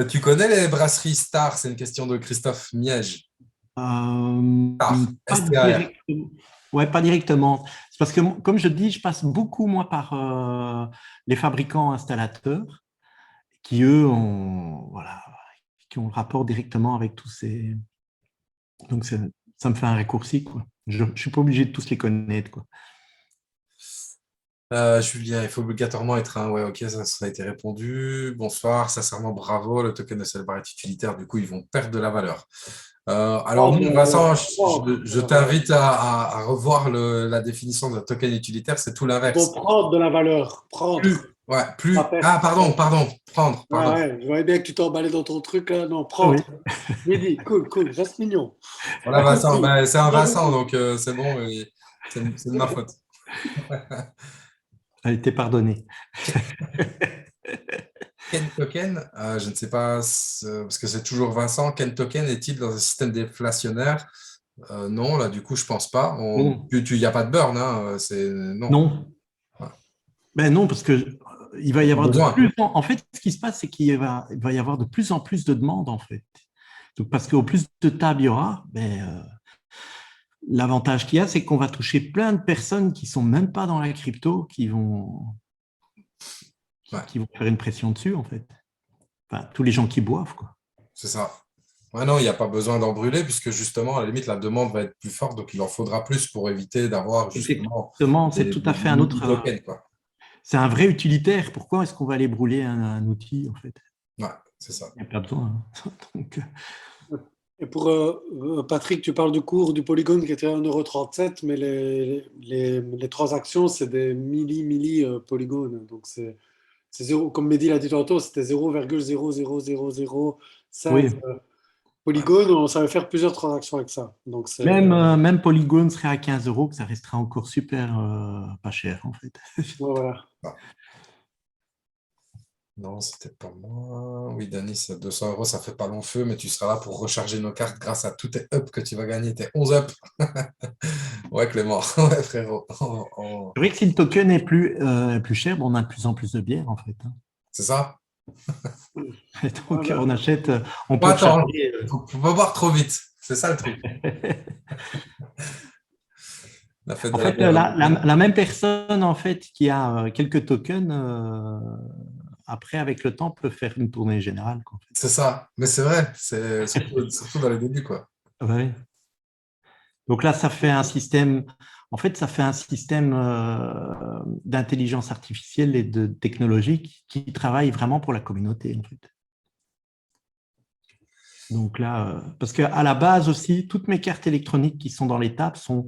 Tu connais les brasseries Star? C'est une question de Christophe Miège. Pas STAR. Ouais, pas directement. C'est parce que, comme je dis, je passe beaucoup, moi, par les fabricants installateurs qui, eux, voilà, qui ont le rapport directement avec tous ces… Donc, ça me fait un raccourci, quoi. Je ne suis pas obligé de tous les connaître, quoi. Julien, il faut obligatoirement être un. Ouais, ok, ça a été répondu. Bonsoir, sincèrement, bravo. Le token de Celebrate est utilitaire, du coup, ils vont perdre de la valeur. Alors, Prendre de bon, la Vincent, valeur. Prendre de je la valeur. t'invite à revoir la définition d'un token utilitaire, c'est tout Ils vont l'inverse. prendre de la valeur. Plus, Prendre. ouais, Pas plus. perdre. Ah, pardon. Prendre, Ouais, pardon. ouais, je voyais bien que tu t'emballais dans ton truc là. Non, Oui, prendre. Mehdi, cool, reste mignon. Voilà, Pas Vincent, compris. ben, c'est un Pas Vincent, compris. donc c'est bon, et c'est de ma faute. elle était pardonnée. Ken Token, je ne sais pas, parce que c'est toujours Vincent, Ken Token est-il dans un système déflationnaire? Non, là, du coup, je pense pas. Non, Il n'y a pas de burn, hein, non. non. Ouais. Ben non, parce que il va y Pas avoir de besoin. plus en fait, ce qui se passe, c'est il va y avoir de plus en plus de demandes, en fait. Donc, parce qu'au plus de tables il y aura, l'avantage qu'il y a, c'est qu'on va toucher plein de personnes qui sont même pas dans la crypto, Ouais, qui vont faire une pression dessus, en fait. Enfin, tous les gens qui boivent, quoi. c'est ça. Ouais, non, il n'y a pas besoin d'en brûler, puisque justement, à la limite, la demande va être plus forte, donc il en faudra plus pour éviter d'avoir justement Exactement, c'est des, tout à des fait un autre. mini-tokens, quoi. C'est un vrai utilitaire. Pourquoi est-ce qu'on va aller brûler un outil, en fait? Ouais, c'est ça. Il n'y a pas besoin, hein. Donc, Et pour Patrick, tu parles du cours du Polygone qui était à 1,37 €, mais les transactions, c'est des milli polygones. Donc, c'est zéro, comme Mehdi l'a dit tantôt, c'était 0,00005 oui, Ouais. polygones. On savait faire plusieurs transactions avec ça. Donc, même Polygon serait à 15 euros, que ça restera encore super pas cher, en fait. ouais, voilà. Ah, non, c'était pas moi. Oui, Denis, 200 €, ça fait pas long feu, mais tu seras là pour recharger nos cartes grâce à tous tes ups que tu vas gagner, tes 11 ups. Ouais, Clément, ouais, frérot. C'est vrai que si le token est plus cher, bon, on a de plus en plus de bières, en fait, hein. C'est ça? Et donc, Voilà. on achète, on Faut peut attendre. recharger. Faut pas boire trop vite. C'est ça le truc. La fête En de la fait, bière. la même personne, en fait, qui a quelques tokens, après, avec le temps, peut faire une tournée générale, quoi, en C'est ça. Mais c'est vrai. C'est surtout dans les débuts, quoi. fait. Ouais. Donc là, ça fait un système, en fait, ça fait un système d'intelligence artificielle et de technologie qui travaille vraiment pour la communauté, en fait. Donc là, parce qu'à la base aussi, toutes mes cartes électroniques qui sont dans les tables sont,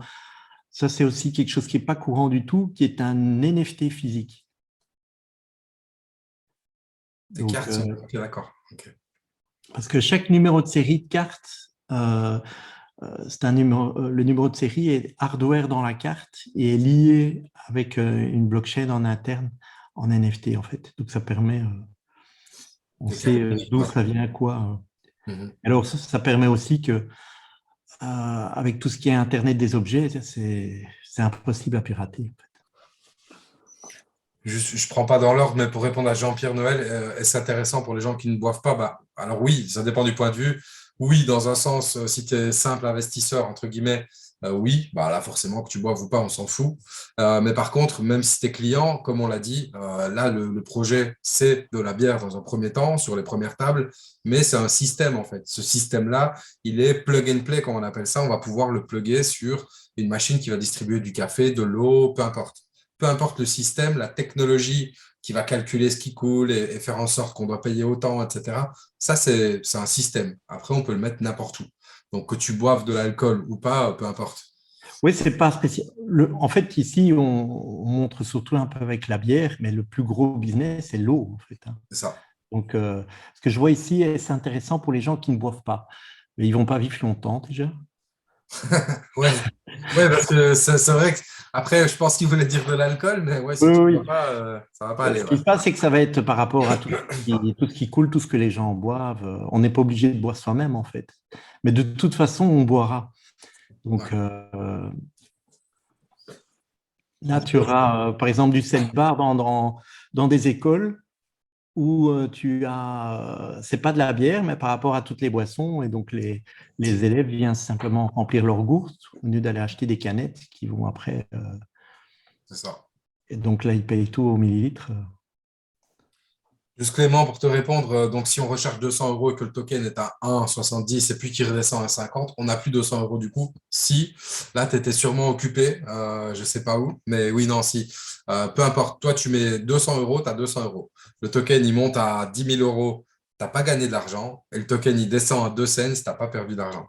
ça c'est aussi quelque chose qui n'est pas courant du tout, qui est un NFT physique. Tes Donc, cartes sont. Ok, d'accord. Ok. parce que chaque numéro de série de carte, c'est un numéro, le numéro de série est hardware dans la carte et est lié avec une blockchain en interne en NFT en fait. Donc ça permet, on Des sait cartes magiques, d'où quoi. ça vient quoi. Mhm. Alors ça permet aussi que avec tout ce qui est Internet des objets, c'est impossible à pirater. Je prends pas dans l'ordre, mais pour répondre à Jean-Pierre Noël, est-ce intéressant pour les gens qui ne boivent pas? Bah, alors oui, ça dépend du point de vue. Oui, dans un sens, si tu es simple investisseur, entre guillemets, oui, bah là, forcément, que tu boives ou pas, on s'en fout. Mais par contre, même si tu es client, comme on l'a dit, là, le projet, c'est de la bière dans un premier temps, sur les premières tables, mais c'est un système, en fait. Ce système-là, il est plug and play, comme on appelle ça. On va pouvoir le plugger sur une machine qui va distribuer du café, de l'eau, peu importe le système, la technologie qui va calculer ce qui coule et faire en sorte qu'on doit payer autant, etc. Ça, c'est un système. Après, on peut le mettre n'importe où. Donc, que tu boives de l'alcool ou pas, peu importe. Oui, c'est pas spécial. En fait, ici, on montre surtout un peu avec la bière, mais le plus gros business, c'est l'eau, en fait, hein. C'est ça. Donc, ce que je vois ici, c'est intéressant pour les gens qui ne boivent pas. Mais ils ne vont pas vivre longtemps déjà. Ouais, ouais, parce que c'est vrai que après, je pense qu'il voulait dire de l'alcool, mais ouais, si Oui, tu ne oui. bois pas, ça va pas aller. Ce qui Ouais. se passe, c'est que ça va être par rapport à tout ce qui coule, tout ce que les gens boivent. On n'est pas obligé de boire soi-même, en fait. Mais de toute façon, on boira. Ouais. Donc, là, tu auras, par exemple, du self-bar dans des écoles. où c'est pas de la bière, mais par rapport à toutes les boissons. Et donc, les élèves viennent simplement remplir leur gourde au lieu d'aller acheter des canettes qui vont après. C'est ça. Et donc là, ils payent tout au millilitre. Juste Clément, pour te répondre, donc si on recherche 200 € et que le token est à 1,70 et puis qu'il redescend à 50, on n'a plus 200 € du coup. Si, là, tu étais sûrement occupé, je ne sais pas où, mais oui, non, si. Peu importe, toi, tu mets 200 €, tu as 200 €. Le token, il monte à 10 000 €, tu n'as pas gagné de l'argent. Et le token, il descend à 2 cents, tu n'as pas perdu d'argent.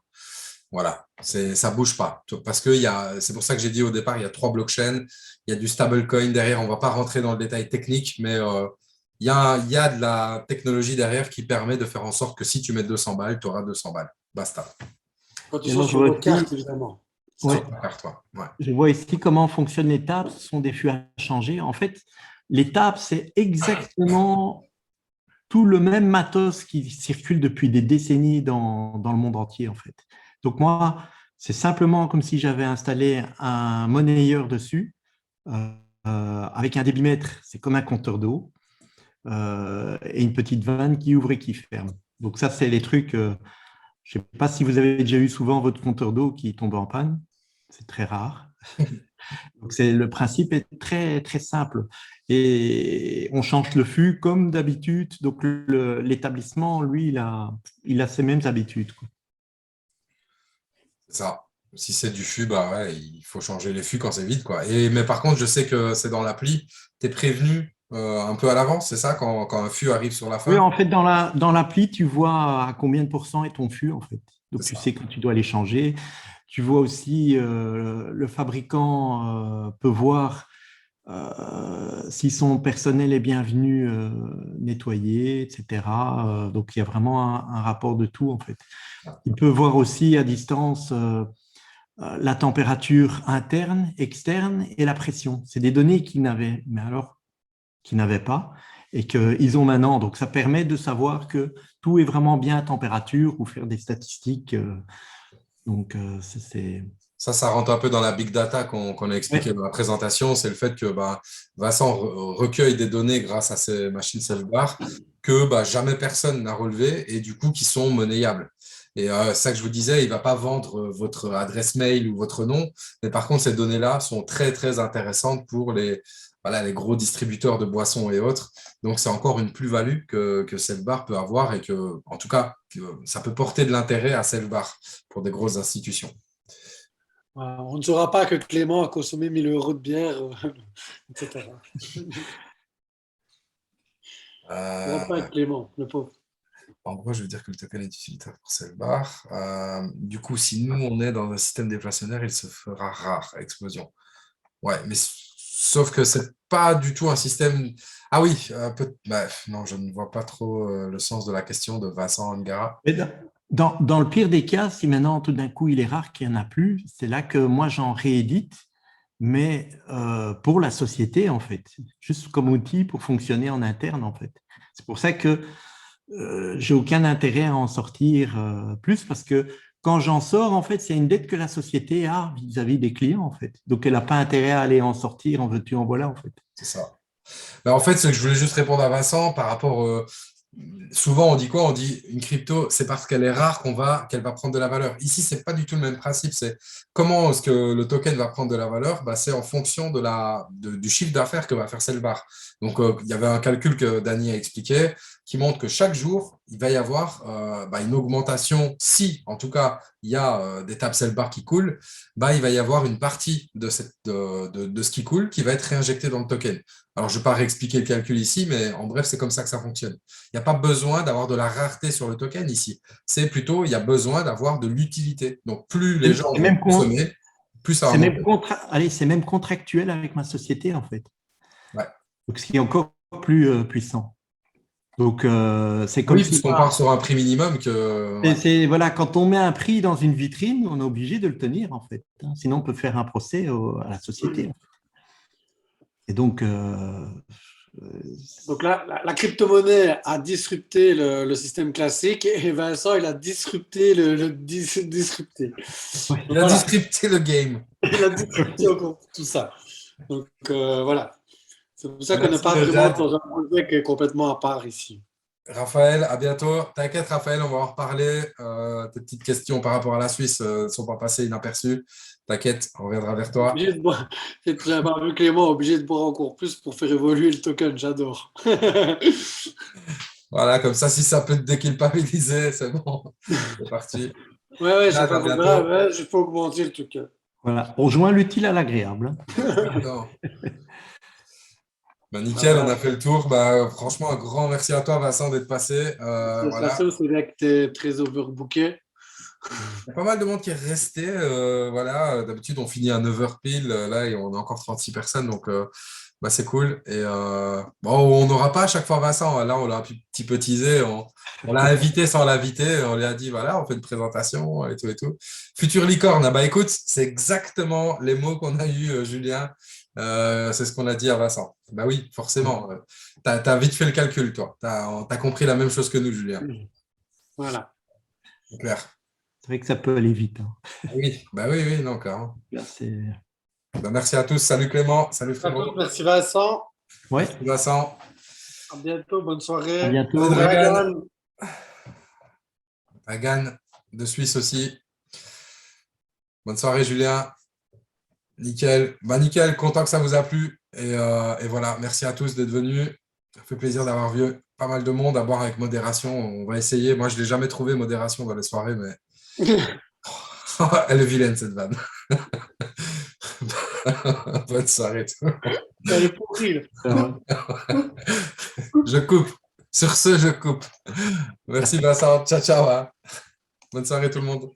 Voilà, ça ne bouge pas. Parce que c'est pour ça que j'ai dit au départ, il y a 3 blockchains, il y a du stablecoin derrière. On ne va pas rentrer dans le détail technique, mais il y a de la technologie derrière qui permet de faire en sorte que si tu mets 200 balles, tu auras 200 balles. Basta. Quand ils Et sont donc, je sur vois vos aussi, cartes, évidemment. ouais, Sur ta carte, toi. Ouais. je vois ici comment fonctionnent les tables. Ce sont des flux à changer. En fait, les tables, c'est exactement tout le même matos qui circule depuis des décennies dans le monde entier, en fait. Donc moi, c'est simplement comme si j'avais installé un monnayeur dessus avec un débitmètre, c'est comme un compteur d'eau, et une petite vanne qui ouvre et qui ferme. Donc ça, c'est les trucs, je ne sais pas si vous avez déjà eu souvent votre compteur d'eau qui tombe en panne, c'est très rare. Donc le principe est très, très simple. Et on change le flux comme d'habitude. Donc l'établissement, lui, il a ses mêmes habitudes, quoi. C'est ça. Si c'est du fût, bah ouais, il faut changer les fûts quand c'est vide, quoi. Mais par contre, je sais que c'est dans l'appli, tu es prévenu un peu à l'avance, c'est ça, quand un fût arrive sur la Oui, fin? en fait, dans l'appli, tu vois à combien de pourcents est ton fût, en fait. Donc C'est tu ça. sais quand tu dois les changer. Tu vois aussi, le fabricant peut voir si son personnel est bien venu nettoyer, etc. Donc il y a vraiment un rapport de tout, en fait. Il peut voir aussi à distance la température interne, externe et la pression. C'est des données qu'ils n'avaient pas et qu'ils ont maintenant. Donc, ça permet de savoir que tout est vraiment bien à température ou faire des statistiques. Donc, c'est… Ça rentre un peu dans la big data qu'on a expliqué Ouais. dans la présentation. C'est le fait que Vincent recueille des données grâce à ces machines self-bar que jamais personne n'a relevé et du coup qui sont monnayables. Et ça que je vous disais, il ne va pas vendre votre adresse mail ou votre nom, mais par contre, ces données-là sont très, très intéressantes pour les gros distributeurs de boissons et autres. Donc, c'est encore une plus-value que Self-Bar peut avoir et que, en tout cas, que ça peut porter de l'intérêt à Self-Bar pour des grosses institutions. On ne saura pas que Clément a consommé 1000 € de bière, etc. On ne saura pas Euh, être Clément, le pauvre. En gros, je veux dire que le token est utilitaire pour Selbar. Du coup, si nous, on est dans un système déflationnaire, il se fera rare, explosion. Ouais, mais sauf que c'est pas du tout un système. Ah oui, bref, non, je ne vois pas trop le sens de la question de Vincent Angara. Mais dans le pire des cas, si maintenant tout d'un coup il est rare qu'il n'y en a plus, c'est là que moi j'en réédite, mais pour la société en fait, juste comme outil pour fonctionner en interne en fait. C'est pour ça que j'ai aucun intérêt à en sortir plus parce que quand j'en sors, en fait, c'est une dette que la société a vis-à-vis des clients, en fait. Donc, elle n'a pas intérêt à aller en sortir, en veux-tu, en voilà, en fait. C'est ça. En fait, ce que je voulais juste répondre à Vincent par rapport. Souvent, on dit quoi? On dit une crypto, c'est parce qu'elle est rare qu'elle va prendre de la valeur. Ici, c'est pas du tout le même principe. C'est comment est-ce que le token va prendre de la valeur? C'est en fonction du chiffre d'affaires que va faire Selvar. Donc, il y avait un calcul que Dany a expliqué qui montre que chaque jour, il va y avoir une augmentation. Si, en tout cas, il y a des tables Selvar qui coulent, il va y avoir une partie de ce qui coule qui va être réinjectée dans le token. Alors, je ne vais pas réexpliquer le calcul ici, mais en bref, c'est comme ça que ça fonctionne. Il n'y a pas besoin d'avoir de la rareté sur le token ici. C'est plutôt, il y a besoin d'avoir de l'utilité. Donc, plus les gens C'est vont même, consommer, plus ça va monter. allez, c'est même contractuel avec ma société, en fait. Ouais. Donc, ce qui est encore plus puissant. Donc, c'est comme Oui, si… puisqu'on part sur un prix minimum que… Voilà, quand on met un prix dans une vitrine, on est obligé de le tenir, en fait. Sinon, on peut faire un procès à la société. En fait. Et donc… Donc là, la crypto-monnaie a disrupté le système classique et Vincent, il a disrupté le disrupté. ouais. Il a disrupté le game. Il a disrupté encore tout ça. Donc voilà. C'est pour ça qu'on n'est Merci, pas vraiment Jade. dans un projet qui est complètement à part ici. Raphaël, à bientôt. T'inquiète, Raphaël, on va en reparler. Tes petites questions par rapport à la Suisse ne sont pas passées inaperçues. T'inquiète, on reviendra vers toi. Obligé de boire. J'avais pas vu Clément, obligé de boire encore plus pour faire évoluer le token, j'adore. Voilà, comme ça, si ça peut te déculpabiliser, c'est bon. C'est parti. Ouais, c'est Jade, à pas bientôt. grave, ouais, il faut augmenter le token. Voilà, on joint l'utile à l'agréable. Non. Bah, nickel, on a fait le tour. Bah, franchement, un grand merci à toi, Vincent, d'être passé. Voilà. Félicitations, c'est là que tu es très overbooké. Il y a pas mal de monde qui est resté. Voilà. D'habitude, on finit à 9h pile. Là, et on a encore 36 personnes. Donc, bah, c'est cool. Et bon, on n'aura pas à chaque fois Vincent. Là, on l'a un petit peu teasé. On l'a invité sans l'inviter. On lui a dit, voilà, on fait une présentation et tout et tout. Future licorne. Ah, bah, écoute, c'est exactement les mots qu'on a eu, Julien. C'est ce qu'on a dit à Vincent. Bah oui, forcément. Tu as vite fait le calcul, toi. Tu as compris la même chose que nous, Julien. Voilà. C'est clair. C'est vrai que ça peut aller vite. Hein. Oui, bah oui, oui, non, clairement. Là, Bah, merci à tous. Salut Clément. Salut frérot. Merci Vincent. ouais, Merci Vincent. À bientôt. Bonne soirée. à bientôt. Salut, Dragan. Dragan. Dragan de Suisse aussi. Bonne soirée, Julien. Nickel. Bah, nickel. Content que ça vous a plu. Et voilà. Merci à tous d'être venus. Ça fait plaisir d'avoir vu pas mal de monde à boire avec modération. On va essayer. Moi, je ne l'ai jamais trouvé modération dans les soirées, mais elle est vilaine, cette vanne. Bonne soirée. Elle est pourrie. Là. Je coupe. Sur ce, je coupe. Merci Vincent. Ciao, ciao. Hein. Bonne soirée tout le monde.